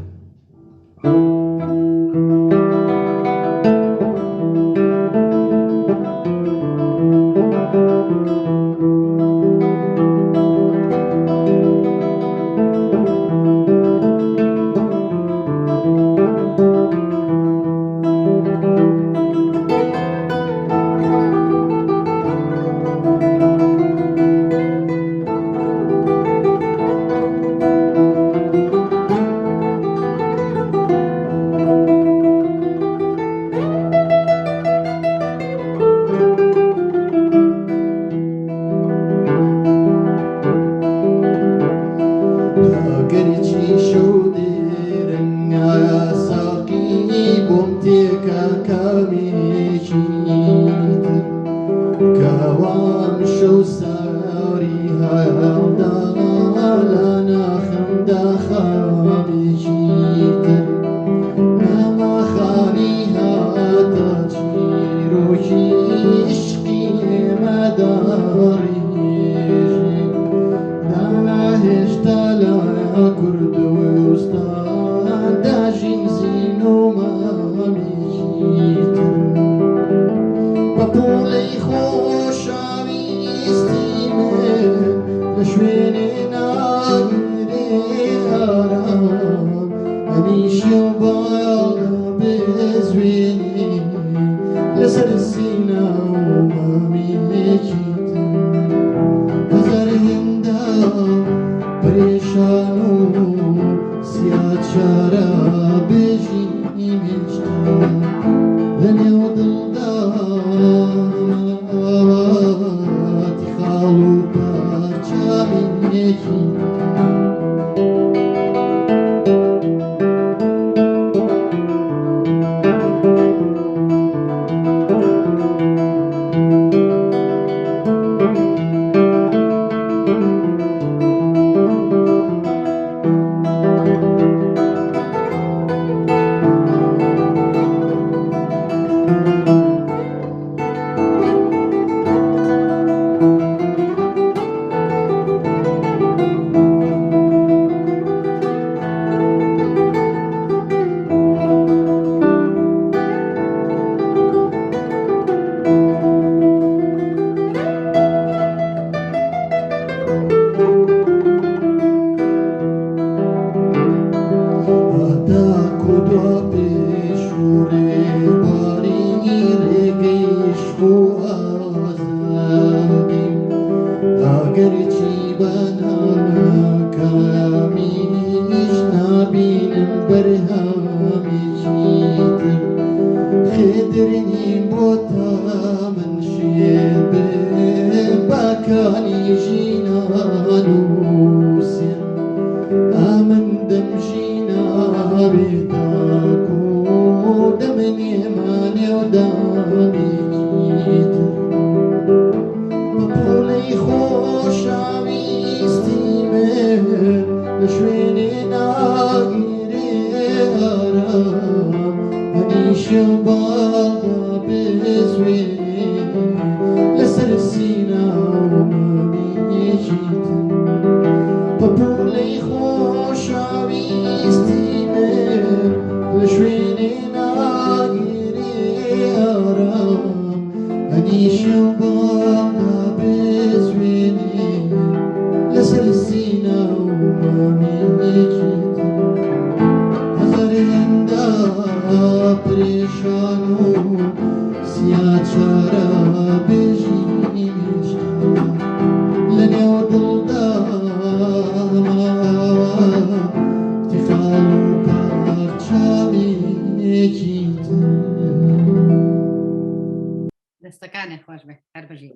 دەستەکانی خۆش بێ هەر بژی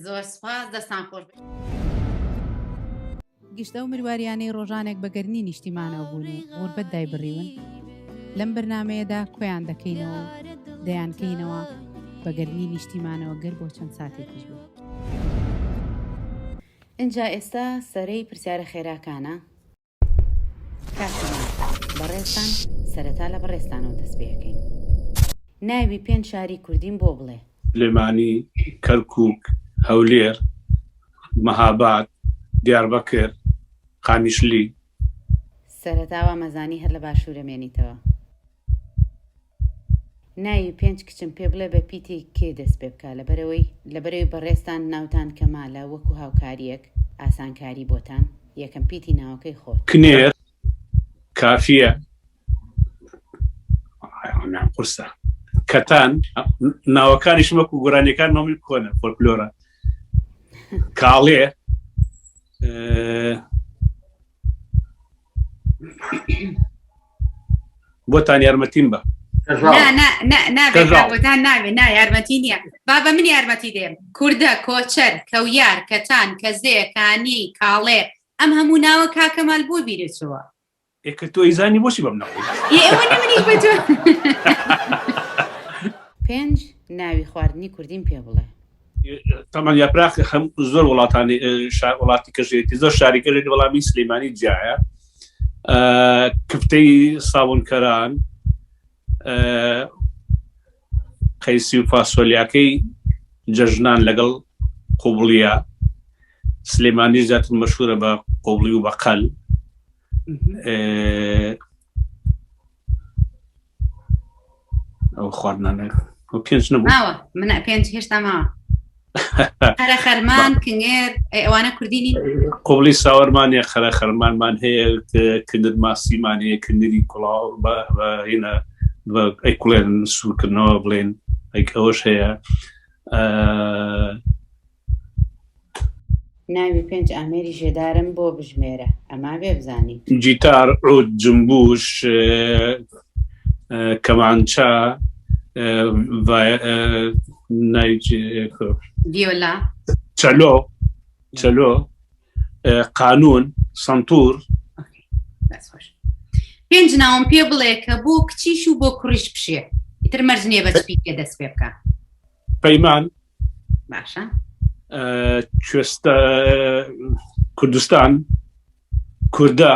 زۆر سپاس دەستان خۆش بێ گشتە و مروواریانەی ڕۆژانێک بەگەرنی نیشتیمانەوە بوون و غوربەت دای بڕیون لەم بەرنمەیەدا کۆیان دەکەینەوە دەیانکەینەوە بەگەرنی نیشتیمانەوە گەر بۆ چەند ساتێکیش بوو. اینجا ئێستا سەرەی پرسیارە خێراکانە کاتمان بەڕێستان سەرەتا لە بەڕێستانەوە دەست پێەکەین. ناوی پێنج شاری کوردیم بۆ بڵێ. سلێمانی کەرکووک هەولێر مەهاباد دیاربەکر قامیشلی سەرەتاوە مەزانی هەر لە باشوورە مێنیتەوە. ناوی 5 کچم پێ بڵێ بە پیتی کێ دەست پێ بکە لەبەرەوەی بەڕێستان ناوتان کەمالە وەکو هاوکاریەک ئاسانکاری بۆتان یەکەم پیتی ناوەکەی خۆت. کنێر کافیە قورسە کەتان ناوەکانیش وەکو گۆرانیەکان نامی کۆنە فۆلکلۆرە کاڵێ بۆتان یارمەتیم بە نابێتان ناوێ نا یارمەتی نییە بابە من یارمەتی دێم کووردە کۆچەر کەویار کەتان کەزێ کانی کاڵێ ئەم هەموو ناوە کاکەمال بۆ بیرێتەوە کە تۆ ئیزانی بۆچی بەم ناوە ئێوە نەمنیت بە تۆ 5 ناوی خواردنی کوردیم پێ بڵێ. تەمان یاپراخ هەم زۆر وڵاتانی وڵاتی کەژێتی زۆر شاریکەژێت وەڵامی سلێمانی جیایە کفتەی ساوونکەران قەیسی و فاسۆلیاکەی جەژنان لەگەڵ قوبڵیە سلێمانی زیاتر مەشهورە بە قوبڵی و بەقەل ئەو خواردنانە پێنج نەبوو ماوە منە 5 هێشتا ماوە خەرە خەرمان کنێر ئەوانە کوردینی قوبڵی ساوەرمانە خەرە خەرمانمان هەیە کندر ماسیمان هەیە کندری کوڵاو هینە ئەی کوڵێن سوورکردنەوە بڵێن ئەوەش هەیە. ناوی 5 ئامێری ژێدارم بۆ بژمێرە ئەما بێ بزانی جیتار عود جمبوش کەمانچا ڤیۆلا چەلۆ قانون سنتور. 5 ناوم پێ بڵێ کە بۆ کچیش و بۆ کوڕیش بشێ ئیتر مەرج نییە بە چپیکە دەست پێ بکە. پەیمان باشە کوێستە کوردستان کوردە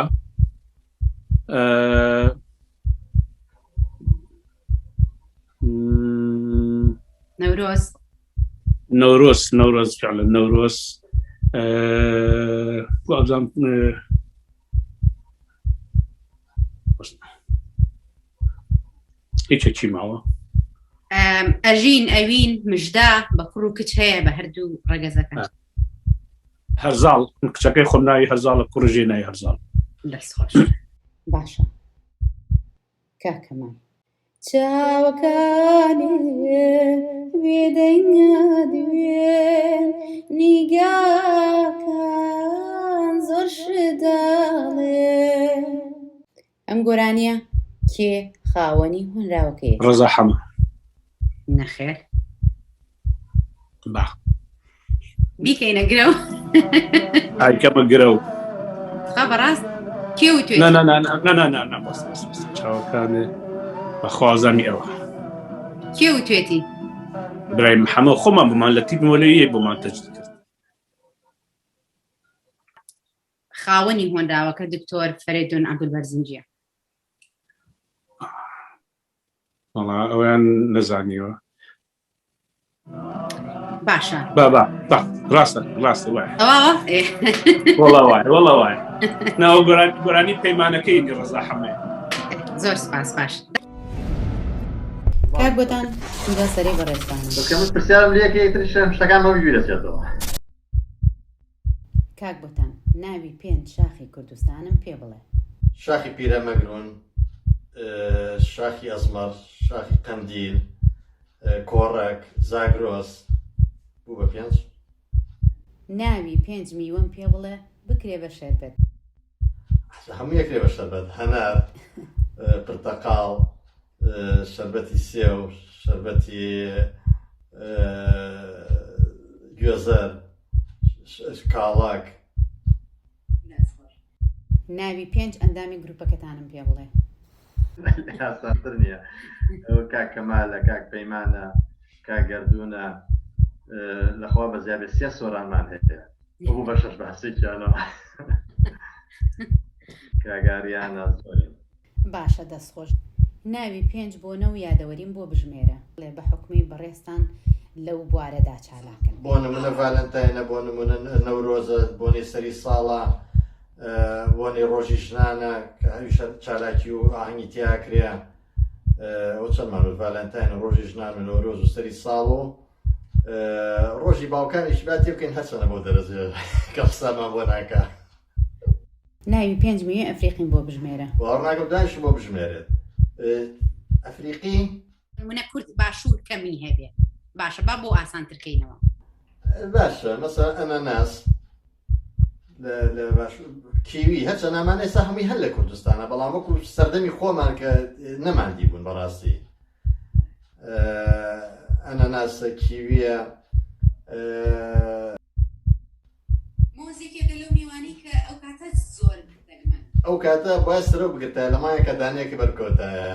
نەورۆز فعلا نەورۆز هیچێکی ماوە ئەژین ئەوین مژدا بە کوڕ و کچ هەیە بە هەردوو ڕەگەزەکە هەرزاڵ کچەکەی خۆم ناوی هەرزاڵە کوڕژێ ناوی هەرزاڵ. دەست خۆش باشە کاکەمان چاوەکانی بێدەنگە دوێن نیگاکان زۆر شداڵێ. ئەم گۆرانیە کێ خاوەنی هۆنراوەکەی؟ ڕەزا حەمە. نەخێر با بیکەینە گرە و ئایکەمە گرە و خا بەڕاست کێ وتوێت؟ چاوەکانێ بەخوازانی ئەوە کێ وتوێتی؟ برای محەمە خۆمان بمان لە تیپمەلەیە بۆمان تەجدید کرد. خاوەنی هۆنراوەکە دکتۆر فەرێدون عەبدولبەرزنجیە. وەڵا ئەویان نەزانیوە. باشە ڕاستە وایە ئەوە وایە ناوە گۆرانی پەیمانەکەی ڕەزا حەمەیە. زۆر سپاس باش کاک بۆتان اینجا سەرەی بەڕێستانە پرسیارم لەکەیتر شتەکانمە بیرەچێتەوە. کاک بۆتان ناوی 5 شاخی کوردستانم پێ بڵێ. شاخی پیرەمەگرون شاخی ئەزمەر شاخی قەندیل کۆڕەک زاگرۆس بوو بە 5. ناوی 5 میوەم پێ بڵێ بکرێ بە شەربەت. هەموو یەکرێ بە شەربەت هەنار پرتەقاڵ شەربەتی سێو شەربەتی گوێزەر کاڵاک. ناوی 5 ئەندامی گروپەکەتانم پێ بڵێ. ئاسانتر نییە ئەو کاک کەمالە کاک پەیمانە کاک گەردوونە لەخوا بەزیابێت 3 سۆرانمان هەیە بوو بە 6 بەسێکیانەوە کاگاریانە زۆرین. باشە دەستخۆش ناوی 5 بۆ نەو یادەوەریم بۆ بژمێرە لێ بە حکمی بەڕێستان لەو بوارەدا چالاکن. بۆ نمونە ڤالنتاینە، بۆ نمونە نەورۆزە، بۆنی سەری ساڵە، بۆنی ڕۆژی ژنانە کە هەویش چالاکی و ئاهەنگی تیاکرێ، ئەو چەندمان ڤالنتاین و ڕۆژی ژنان و نەورۆز و سەری ساڵ و ڕۆژی باوکانیشی با تێ بکەین هەچەنە بۆ دەرەجێ کە قسەمان بۆ ناکە. ناوی 5 میلیۆن ئەفریقیم بۆ بژمێرە. باوەڕناکەم دانیش بۆ بژمێرێت. ئەفریقی منە کورد باشوور کەمی هەبێ. باشە با بۆ ئاسانترکەینەوە. باشە مەسەڵەن ئەنەناس لە کیوی هەچە نامان ئێستا هەمووی هەر لە کوردستانە، بەڵام وەکو سەردەمی خۆمان کە نەماندی بوون بەڕاستی. ئەنەناسە، کیویە، مۆزیکێکە لەو میوانی کە ئەو کاتە زۆر دەگمەن. ئەو کاتە باید سرە بگرتە لەمایە کە دانەیەکە بەرکەوتایە.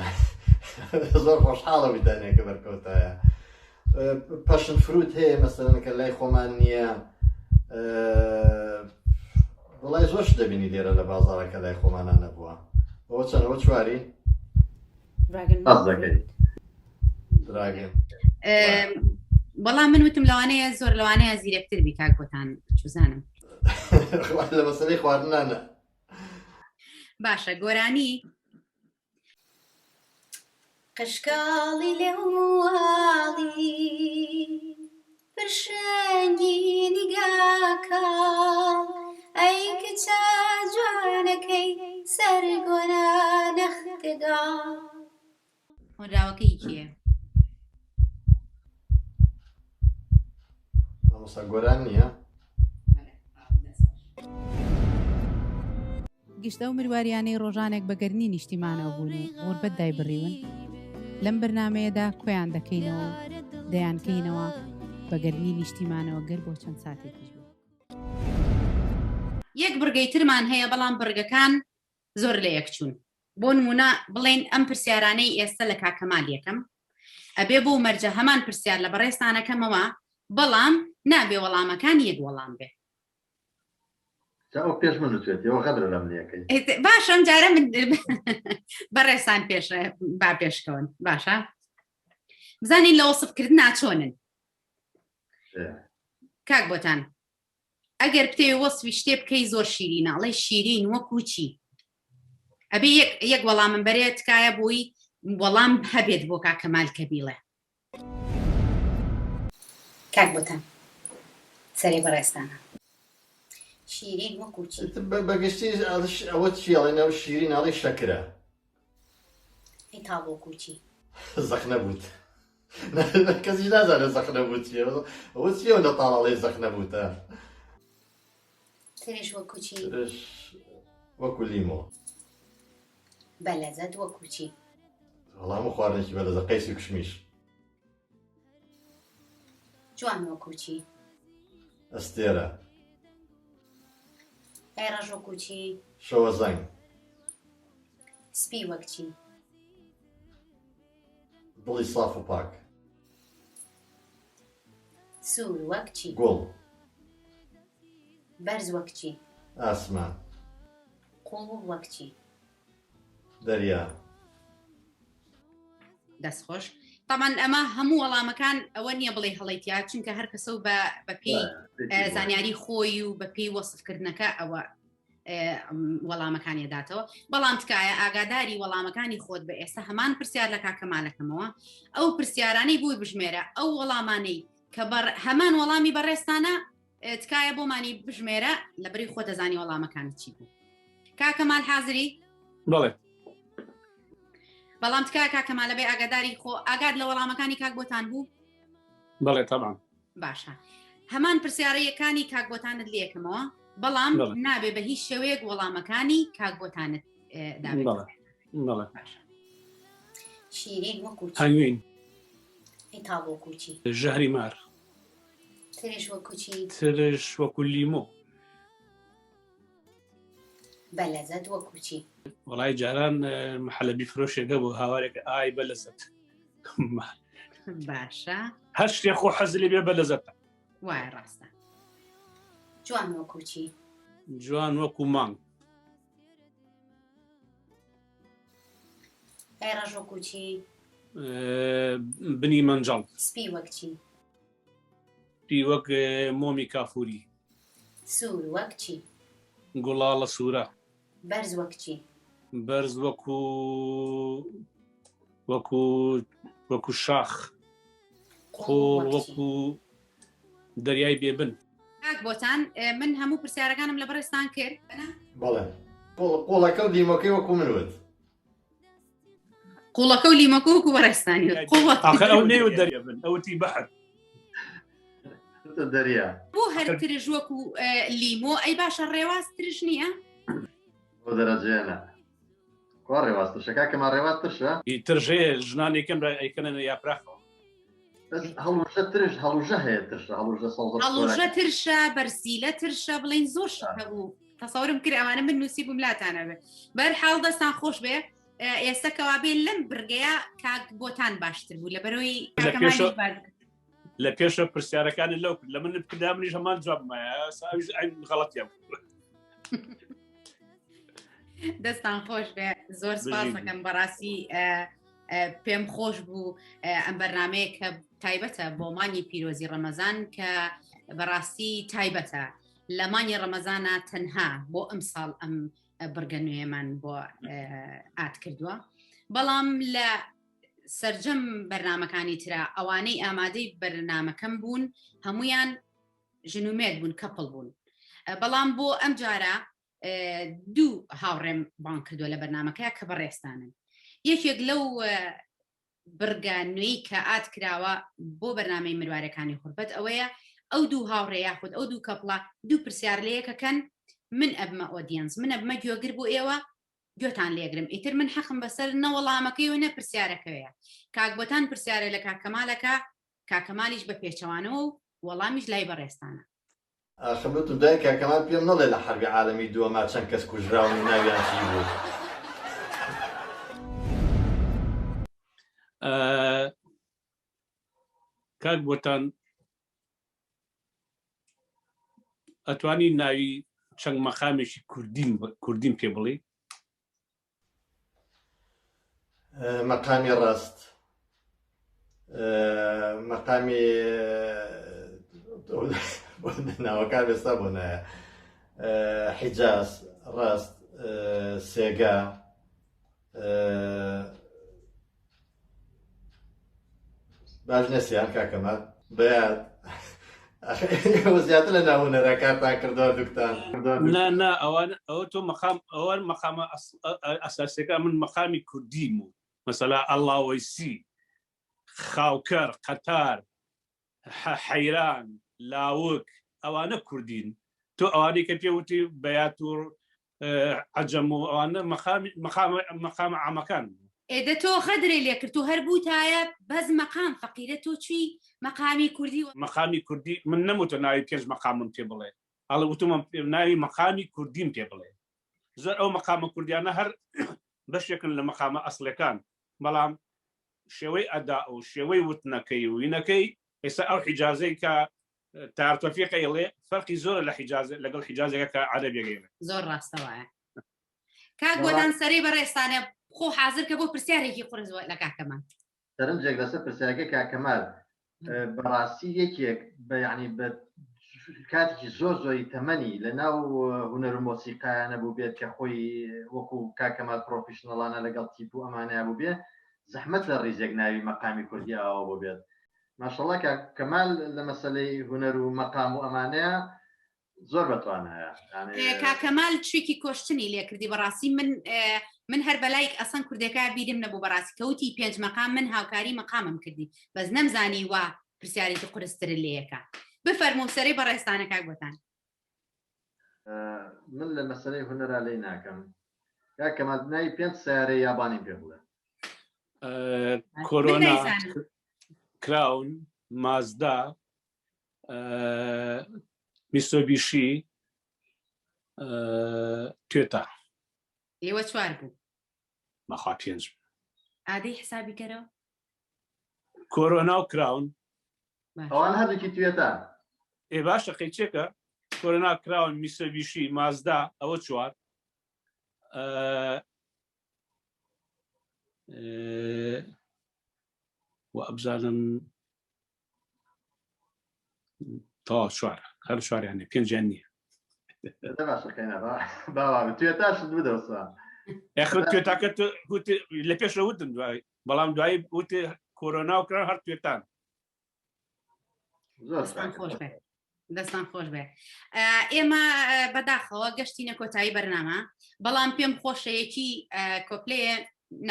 زۆر خۆشحاڵەوی دانەیەکە بەرکەوتایە. پەشن فروت هەیە مەسەڵەن کە لای خۆمان نییە. وڵای زۆرش دەبینی لێرە لە بازاڕەکە لای خۆمانە نەبووە. ئەوە چەندەوە چواری؟ دراگن. بەڵام من وتم لەوانەیە زۆر لەوانەیە زیرەکتر بی کاک بۆتان چوزانم. لە مەسەلەی خواردنانە. باشە گۆرانی قشقاڵی لێواڵی پرشەنگی نیگاکاڵ ئەی کچە جوانەکەی سەر گۆنا نەختگاڵ. هۆنراوەکەی کێ؟ مامۆستا گۆران نییە؟ گشتە و مروواریانەی ڕۆژانێک بەگەرنی نیشتیمانەوە بوون و غوربەت دایبڕیون. لەم بەرنمەیەدا کۆیان دەکەینەوە و دەیانکەینەوە بەگەرنی نیشتیمانەوە گەر بۆ چەند ساتێکیش بوو. یەک بڕگەی ترمان هەیە بەڵام بڕگەکان زۆر لە یەکچوون. بۆ نمونە بڵێن ئەم پرسیارانەی ئێستا لە کاکەمال یەکەم ئەبێ بۆ مەرجە هەمان پرسیار لە بەڕێستانەکەمەوە، بەڵام نابێ وەڵامەکان یەک وەڵام بێ. ئەو پێش من نووسێتەوە غەدرە لە منیەکەی. باشە ئەم جارە من بەڕێستان با پێشکەون. باشە بزانین لە وەسفکردنا چۆنن. کاک بۆتان ئەگەر پتێ وەسفی شتێ بکەی زۆر شیرینە، ئەڵێ شیرین وەکو چی؟ ئەبێ یەک وەڵامم بەرێت تکایە بۆی وەڵام هەبێت بۆ کاکەمال کە بیڵێ. کاک بۆتان سەرێ بەڕێستانە. شیرین وەکو چی؟ بەگشتی ئەوە چیڵێنە و شیرین ئەڵی شەکرە. ئەی تاڵ وەکو چی؟ زەخ نەبووت. کەسی نازانێت زەخ نەبووت چیە. ئەوە چیەوە لە تاڵەڵێ زەخ نەبووتە. ترش وەکو چی؟ ترش وەکو لیمۆ. بەلەزەت وەکو چی؟ هەڵامە خواردنێکی بەلەزە قەیسی کوشمیش. جوان وەکو چی؟ ئەستێرە. ئەی ڕەش وەکو چی؟ شەوە زەنگ. سپی وەک چی؟ دڵی ساف و پاک. سوور وەک چی؟ گوڵ. بەرز وەک چی؟ ئاسمان. قوڵ وەک چی؟ دەریا. دەستخۆش. تامان ئەمە هەموو وەڵامەکان ئەوە نییە بڵێ هەڵیتیا، چونکە هەر کەسە و بە پێی زانیاری خۆی و بە پێی وەسفکردنەکە ئەوە وەڵامەکانی داتەوە. بەڵام تکایە ئاگاداری وەڵامەکانی خۆت بە ئێستا هەمان پرسیار لە کاکەمالەکەمەوە ئەو پرسیارانەی بووی بژمێرە، ئەو وەڵامانەی کە هەمان وەڵامی بەڕێستانە تکایە بۆمانی بژمێرە لە بەری خۆ دەزانی وەڵامەکانی چی بوو. کاکەمال حازری؟ بەڵێ. بەڵام تکایە کاکەمالە بێ ئاگاداری خۆ ئاگاد لە وەڵامەکانی کاک بۆتان بوو؟ بەڵێ تەمان. باشە هەمان پرسیارەیەکانی کاک بۆتانت لێکمەوە، بەڵام نابێ بە هیچ شێوەیەک وەڵامەکانی کاک بۆتانت دابێت. بەڵێ. شیرین وەکو چی؟ هەنگوین. ئەی تاڵ وەکو چی؟ ژەهری مار. ترش وەکو چی؟ ترش وەکو لیمۆ. بەلەزەت وەکو چی؟ وەڵای جاران محەلەبی فرۆشێکە بۆ هاوارێکە ئای بەلەزەت. باشە هەر شتێ خۆ حەزلی بێ بەلەزەتە. وایە ڕاستە. جوان وەکو چی؟ جوان وەکو مانگ. ئەی ڕەش وەکو چی؟ بنی مەنجەڵ. سپی وەک چی؟ سپی وەک مۆمی کافووری سوور وەک چی گوڵاڵە سوورە بەرز وەک چی بەرز وەکو شاخ قۆڵ وەکو دەریای بێبن. کاک بۆتان من هەموو پرسیارەکانم لە بەڕێستان کرد بەڵێ قۆڵەکە و دیمەکەی وەکو منوت قوڵەکە و لیمەکە وەکو بەڕێستانی ئەو نێوە دەریابن ئەوتی بەحر دەریا بۆ هەر ترژ وەکو لیمۆ ئەی باشە ڕێواز ترش نییە بۆ دەرەجێنە وا ڕێواز ترشە کاکەمان ڕێواز ترشە ترژەیە ژنانێکم ئەیکەنە یاپراخەوە هەڵوژە ترش هەڵوژە هەیە ترشە هەڵوژە ترشە بەرسیلە ترشە بڵین زۆر شەکە بوو تەسەورم کرد ئەوانە من نووسی بووم لاتانە بێ بەرحاڵ دەستان خۆش بێ ئێستا کەوابێ لەم برگەیە کاک بۆتان باشتر بوو لە بەرەوەی لە پێشە پرسیارەکانی لەو کرد لە من بکردا منیش هەمان جوابمایە غەڵەتیە دەستان خۆش بێ زۆر سپاس دەکەم بەڕاستی پێم خۆش بوو ئەم بەرنامەیە کە تایبەتە بۆ مانگی پیرۆزی ڕەمەزان کە بەڕاستی تایبەتە لە مانگی ڕەمەزانە تەنها بۆ ئەم ساڵ ئەم بڕگە نوێمان بۆ ئات کردووە بەڵام لە سەرجەم بەرنامەکانی ترا ئەوانەی ئامادەی بەرنامەکەم بوون هەمویان ژنومێت بوون کەپڵ بوون بەڵام بۆ ئەم جارە دوو هاوڕێم بان کردووە لە بەرنامەکەیە کە بەڕێستانن یەکێک لەو بڕگە نوێی کە ئات کراوە بۆ بەرنامەی مروارەکانی خوربەت ئەوەیە ئەو دوو هاوڕێ یاخود ئەو دوو کەپڵە دوو پرسیار لە یەکەکەن من ئەبمە ئۆدیەنس من ئەبمە گوێگر بۆ ئێوە گوێتان لێگرم ئیتر من حەقم بەسەر نەوەڵامەکەی و نە پرسیارەکەوەیە کاک بۆتان پرسیارە لە کاکەمالەکە کاکەمالیش بە پێچەوانەوە و وەڵامیش لای بەڕێستانە خبرت دای کاکەمان پێم نەڵێ لە حەربی عالەمی دووەما چەند کەس کوژراون و ناویان چی بوو کاک بۆتان ئەتوانی ناوی چەند مەقامێکی کوردین پێ بڵێ مەقامی ڕاست مەقامی ناوەکان ئێستا بۆ نایە حیجاز ڕاست سێگا باش نەسییان کاکەمان بەیاد زیاتر لە ناوونەرەکانتان کردەوە دوکتان نا ئەوە تۆ ئەوان مەقامە ئەساسیەکە من مەقامی کوردیم و مەسەلا ئەڵاوەیسی خاوکەر قەتار حەیران لاوک ئەوانە کوردین تۆ ئەوانەی کە پێوتی بەیات و عەجەم و ئەوانە مەقامە عامەکان ئێدە تۆ خەدرێ لێ کرد و هەر بووتایە بەس مەقام فەقیرە تۆ چی مەقامی کوردی مەقامی کوردی من نەموتە ناوی پێنج مەقامم پێ بڵێ هەڵە وتم ناوی مەقامی کوردیم پێ بڵێ زۆر ئەو مەقامە کوردیانە هەر بەشێکن لە مەقامە ئەسڵەکان بەڵام شێوەی ئەدا و شێوەی وتنەکەی و وینەکەی ئێستا ئەو حیجازەی کە تارتۆفیقی ئەڵێ فەرقی زۆرە لە لەگەڵ حیجازێکە کە عەرەبیەکەی زۆر ڕاستەوەیە کاک بۆدان سەرەی بەڕێستانە خۆ حازر کە بۆ پرسیارێکی قورس لە کاکەمان سەرنجێک لەسەر پرسیارەکە کاکەمال بەڕاستی یەکێک بەیانی بە کاتێکی زۆری تەمەنی لە ناو هونەر و مۆسیقایانە بوو بێت کە خۆی وەکو کاکەمال پرۆفیشنەڵانە لەگەڵ تیپ و ئەمانەیە بوو بێ زەحمەت لە ڕیزێک ناوی مەقامی کوردی ئەوە بۆ بێت ماشەڵڵا کاکەمال لە مەسەلەی هونەر و مەقام و ئەمانەیە زۆر بەتوانایە کاکەمال چویکی کۆشتنی لێ کردی بەڕاستی من هەر بەلایک ئەسەن کوردەکە بیرم نەبوو بەڕاستی کەوتی پێنج مەقام من هاوکاری مەقامم کردی بەس نەمزانی وا پرسیارێکی قورستر لێیەکە بفەرموو سەرەی بەڕێستانە کاک بۆتان من لە مەسەلەی هونەرا لێی ناکەم کاکەمال ناوی پێنج سیارەی یابانی پێ بڵێ کۆرۆنا کراون مازدا میسۆبیشی توێتا ئێوە چوار بوو مەخوا پێنج ئادەی حسابی کەرەوە کۆرۆنا و کراون ئەوان هەردووکی توێتا ئێ باشە قەیچێکە کۆرۆنا کراون میسۆبیشی مازدا ئەوە چوار و ئەبزانم تا شوارە هەر شواریانێ پێنجیان نییە توێتاشت بدەوسە یاخود توێتاکە لە پێشە وتم دوای بەڵام دوایی وتێ کۆرۆنا و کرا هەر توێتان دەستان خۆش بێ دەستان خۆش بێ ئێمە بەداخەوە گەشتینە کۆتایی بەرنامە بەڵام پێم خۆشەیەکی کۆپلەیە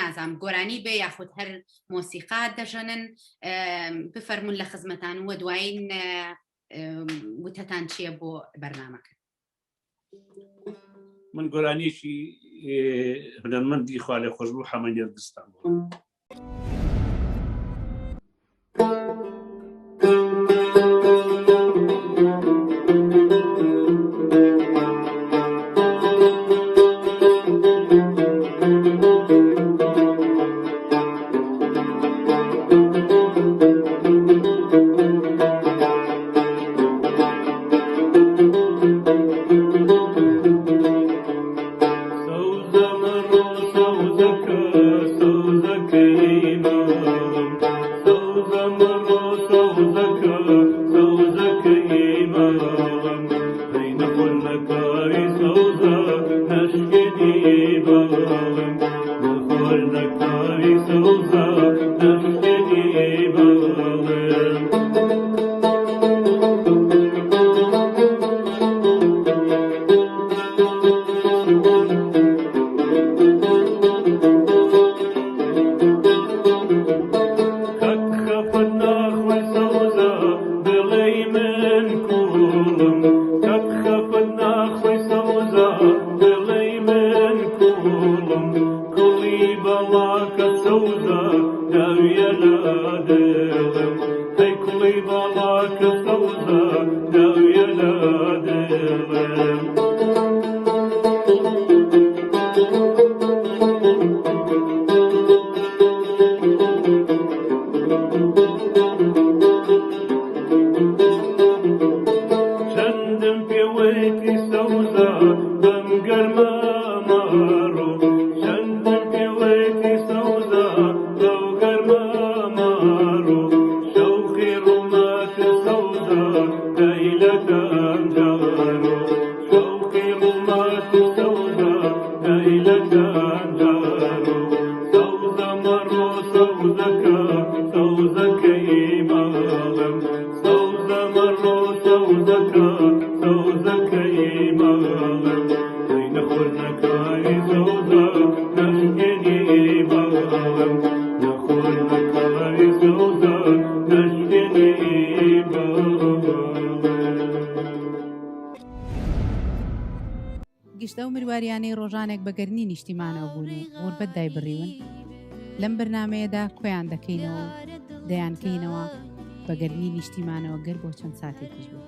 نازام گۆرانی بێ یاخود هەر مۆسیقا دەژەنن بفەرمون لە خزمەتان وە دوایین وتەتان چییە بۆ بەرنامەکە من گۆرانیشی هونەرمەندی خوا لێ خۆش بوو حەمەنیەر دستان بوو گشتە و مرواريانەی ڕۆژانێک بەگەرنی نیشتیمانەوە بوون و غوربەت دای بڕیون لەم بەرنمەیەدا کۆیان دەکەینەوە دەیانکەینەوە بەگەرنی نیشتیمانەوە گەر بۆ چەند ساتێکیش بوو.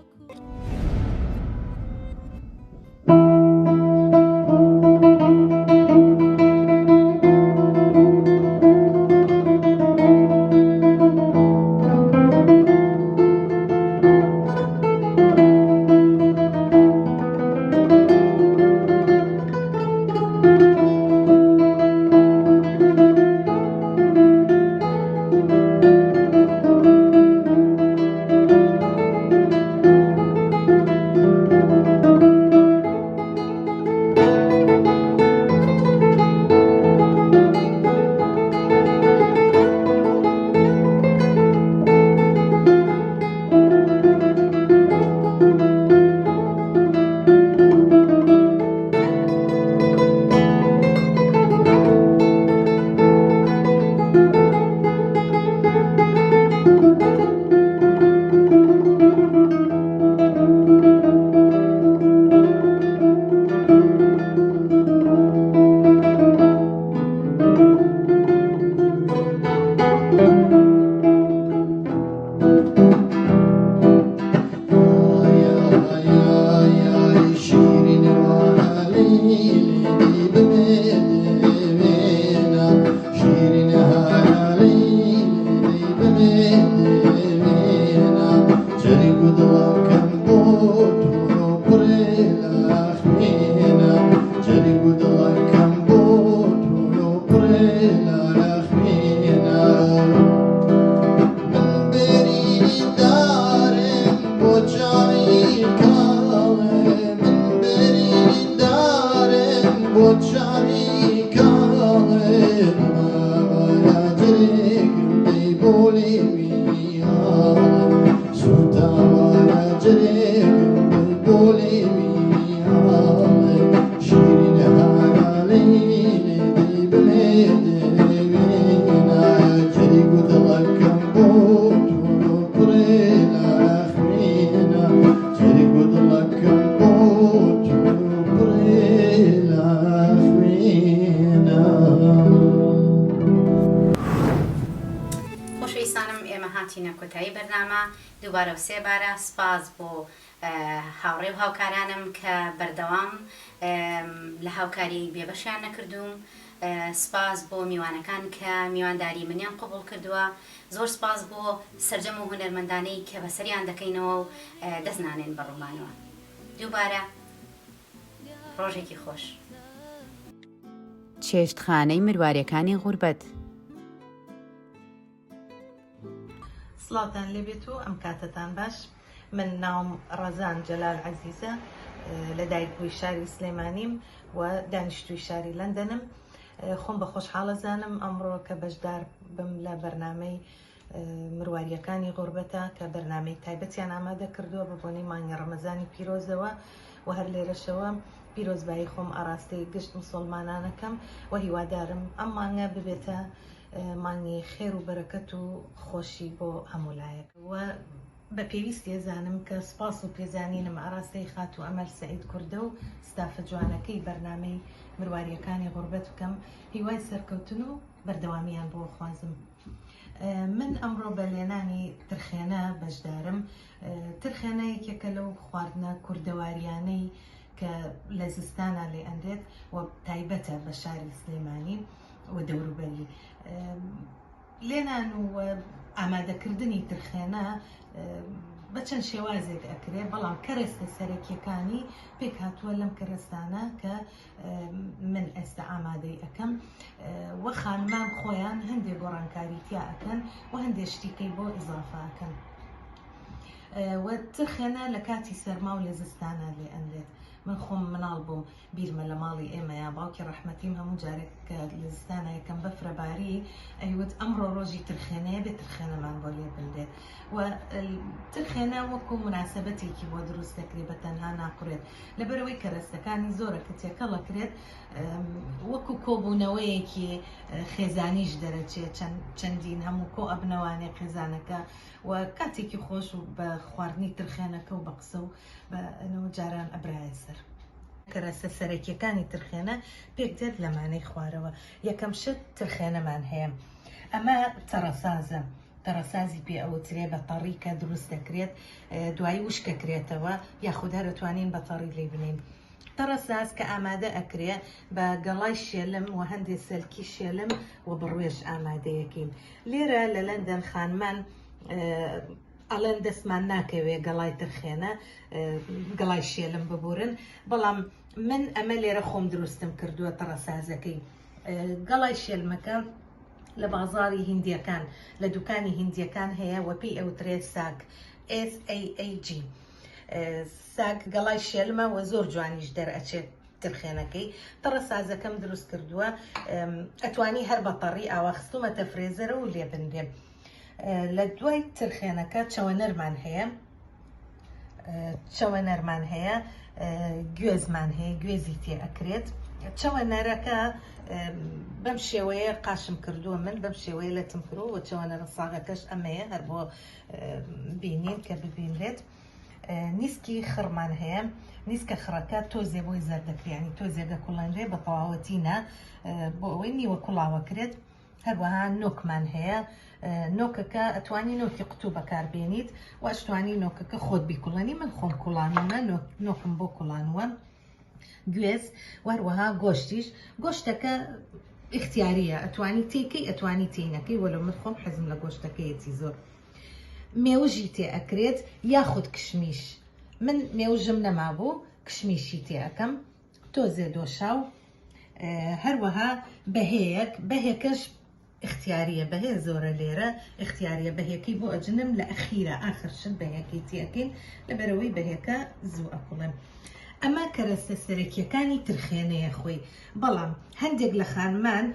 خۆشەویستانم ئێمە هاتیینە کۆتایی بەرنامە دووبارە و سێبارە سپاس بۆ هاوڕێ و هاوکارانم کە بەردەوام لە هاوکاری بێبەشیان نەکردوم سپاس بۆ میوانەکان کە میوانداری منیان قبول کردووە زۆر سپاس بۆ سەرجەم و هونەرمەندانەی کە بەسەریان دەکەینەوە و دەستنانێن بە ڕوومانەوە دووبارە ڕۆژێکی خۆش چێشتخانەی مروارەکانی غوربەت سڵاتان لێبێت و ئەم کاتتان باش من ناوم ڕەزان جەلال عەزیزە لە دایکبووی شاری سلێمانیم و دانیشتووی شاری لەندەنم خۆم بە خۆشحاڵەزانم ئەمڕۆ کە بەشدار بم لە بەرنامەی مرواریەکانی غوربەتە کە بەرنامەی تایبەتیان ئامادە کردووە بە بۆنەی مانگی ڕەمەزانی پیرۆزەوە و هەر لێرەشەوە پیرۆزبایی خۆم ئاراستەی گشت مسڵمانانەکەم و هیوادارم ئەم مانگە ببێتە مانگی خێر و بەرەکەت و خۆشی بۆ هەمولایەک و بە پێویستی زانم کە سپاس و پێزانینم ئاراستەی خات و ئەمەل سەعید کوردە و ستافە جوانەکەی بەرنامەی مرواریەکانی غوربەت بکەم هیوای سەرکەوتن و بەردەوامیان بۆ خوازم من ئەمڕۆ بە لێنانی ترخێنە بەشدارم ترخێنە یەکێکە لەو خواردنە کوردەواریانەی کە لە زستانە لێ ئەندێت و تایبەتە بە شاری سلێمانی و دەوروبەری لێنان و ئامادەکردنی ترخێنە بە چەند شێوازێک ئەکرێت بەڵام کەرەستە سەرەکیەکانی پێک هاتووە لەم کەرەستانە کە من ئێستا ئامادەی ئەەکەم و خانمان خۆیان هەندێک گۆڕانکاری تیا ئەەکەن و هەندێک شتیکەی بۆ ئیزافەکەن و ترخێنە لە کاتی سەرما و لە زستانە لێ ئەندێت من خۆم مناڵ بووم بیرمە لە ماڵی ئێمەیە باوکی ڕەحمەتیم هەموو جارێک کە لە زستانە یەکەم بەفرەباری ئەیوت ئەمڕۆ ڕۆژی ترخێنەیە بێت ترخێنەمان بۆ لێ بندێت و ترخێنە وەکو مناسبەتێکی بۆ دروست دەکرێت بە تەنها ناقورێت لەبەرەوەی کەرەستەکانی زۆرە کە تێکەڵەکرێت وەکو کۆبوونەوەیەکی خێزانیش دەرەچێت چەندین هەموو کۆ ئەبنەوانێ خێزانەکە و کاتێکی خۆش و بە خواردنی ترخێنەکە و بە قسە و بەنەوە جاران ئەبرایە سەر کەرەستە سەرەکیەکانی ترخێنە پێک دێت لەمانەی خوارەوە یەکەم شت ترخێنەمان هەیە ئەمە تەڕەسازە تەڕەسازی پێ ئەوترێ بە تەڕی کە دروست دەکرێت دوایی وشکەکرێتەوە یاخود هەرتوانین بە تەڕی لێ بنین تەڕەساز کە ئامادە ئەکرێ بە گەڵای شێلم و هەندێک سەلکی شێلم و بڕوێژ ئامادەیەکەین لێرە لە لەندەن خانمان ئەڵێن دەستمان ناکەوێ گەڵای ترخێنە گەڵای شێلم ببورن بەڵام من ئەمە لێرە خۆم دروستم کردووە تەڕەسازەکەی گەڵای شێلمەکە لە بازاری هیندیەکان لە دوکانی هیندیەکان هەیە و پێی ئەوترێ ساگ SAAG ساگ گەڵای شێلمە و زۆر جوانیش دەرئەچێت ترخێنەکەی تەڕەسازەکەم دروست کردووە ئەتوانی هەر بە تەڕی ئاواخستومەتە فرێزەرە و لێ بندێ لە دوای ترخێنەکە چەوەنەرمان هەیە گوێزمان هەیە گوێزی تێ ئەکرێت چەوەنەرەکە بەم شێوەیە قاشم کردووە من بەم شێوەیە لە تمکرۆ و چەوەنەرە ساغەکەش ئەمەیە هەر بۆ بینین کە ببینرێت نیسکی خڕمان هەیە نیسکە خڕەکە تۆزێ بۆی زەردەکریانی تۆزێگە کوڵەنرێ بە تەواوەتینە بۆ ئەوەی نیوە کوڵاوەکرێت هەروەها نۆکمان هەیە نۆکەکە ئەتوانی نۆکی قوتوو بەکاربێنیت و ئەشتوانی نۆکەکە خۆت بیکوڵانی من خۆم کوڵانوە نۆکم بۆ کوڵانوە گوێز وەروەها گۆشتیش گۆشتەکە اختیاریە ئەتوانی تێکەی ئەتوانی تینەکەی وەلو من خۆم حەزم لە گۆشتەکەیەتی زۆر مێوژی تێ ئەکرێت یاخود کشمیش من مێوژم نەمابوو کشمیشی تێ ئەەکەم تۆزێ دۆشاو هەروەها بەهێکەش اختیاریە بەهێ زۆرە لێرە اختیاریە بەهێکی بۆ ئەجنم لە ئەخیرە ئاخر شت بەهێکی تێکەین لەبەرەوەی بەهێکە زوو ئەکوڵم ئەمە کەرەستە سەرەکیەکانی ترخێنەیە خۆی بەڵام هەندێک لە خانمان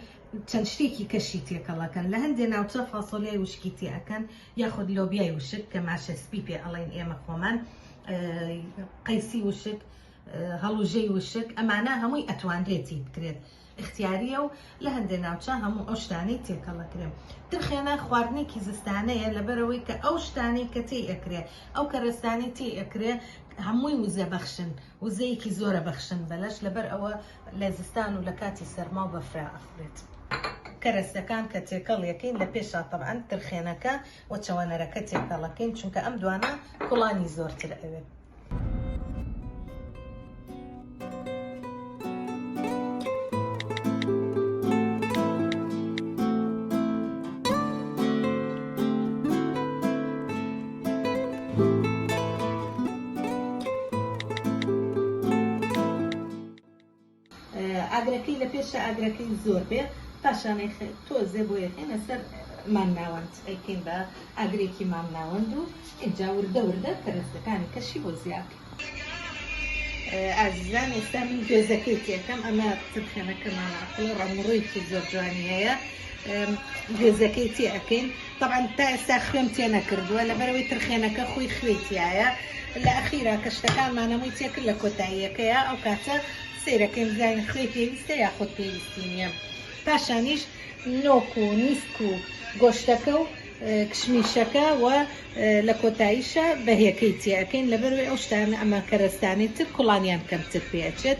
چەند شتێکی کەشی تێکەڵەکەن لە هەندێک ناوچە فاسۆلیای وشکی تێەکەن یاخود لۆبیای وشک کە ماشەسپی پێ ئەڵێن ئێمە خۆمان قەیسی وشک هەڵوژەی وشک ئەمانە هەمووی ئەتوانرێتی بکرێت اختیاریە و لە هەندێک ناوچە هەموو ئەو شتانەی تێکەڵەکرێن ترخێنە خواردنێکی زستانەیە لەبەرەوەی کە ئەو شتانەی کە تێ ئەکرێ ئەو کەرەستانی تێ ئەکرێ هەمووی وزە بەخشن وزەیەکی زۆرە بەخشن بەلەش لەبەر ئەوە لە زستان و لە کاتی سەرما و بەفرا ئەخورێت کەرەستەکان کە تێکەڵیەکەین لە پێشا تەبعاً ترخێنەکە و چەوەنەرەکە تێکەڵەکەین چونکە ئەم دوانە کوڵانی زۆرتر ئەوێت ئاگرەکەی لە پێشە ئاگرەکەی زۆر بێ پاشانەی تۆزێ بۆ یەکەینە سەر مامناوەند ئەیکەین بە ئاگرێکی مامناوەند و ئینجا وردە وردە کەرەستەکانی کەشی بۆ زیاد ئازیزان ئێستا من گوێزەکەی تێکەم ئەمە ترخێنەکەمانەقڵ ڕەمڕۆیکی زۆر جوانی هەیە گوێزەکەی تێ ئەەکەین طبعاً تا ئێستا خوێم تێ نەکردووە لەبەرەوەی ترخێنەکە خۆی خوێتیایە لە ئەخیرا کە شتەکانمانەمووی تێکرد لە کۆتاییەکەیە ئەو کاتە سیرەکەیم زین خوێ پێویستە یاخود پێویستی نییە پاشانیش نۆک و نیسک و گۆشتەکە و کشمیشەکە و لە کۆتاییشە بەهێەکەی تێەکەین لەبەروی ئەو شتانە ئەمە کەرەستانی تر کوڵانیان کەمتر پێچێت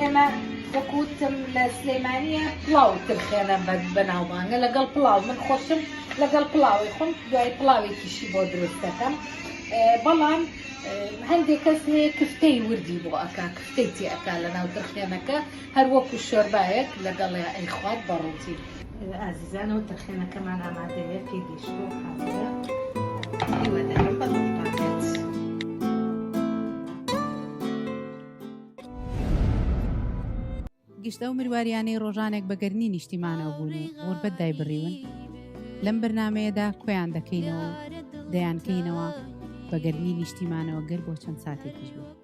ئێمە وەکوتم لە سلەیمانیە پڵاو ترخێنە بەناوبانگە لەگەڵ پڵاو من خۆشم لەگەڵ پڵاوی خۆم دوای پڵاوێکیشی بۆ دروست دەکەم بەڵام هەندێک کەس هەیە کفتەی وردی بۆ ئەکا کفتەی تێ ئەکا لە ناو ترخێنەکە هەر وەکو شۆربایەک لەگەڵ ئەی خوارد بەڕووتی ئازیزانەوە ترخێنەکەمان ئامادەیە پێ گەیشتۆ حاضرە هیوادارم بەدڵتانێت گشتە و مروواریانەی ڕۆژانێک بەگەرنی نیشتیمانەوە بوون و غوربەت دای بڕیون لەم بەرنمەیەدا کۆیان دەکەینەوە دەیانکەینەوە بەگەرنی نیشتیمانەوە گەر بۆ چەند ساتێکیش بوو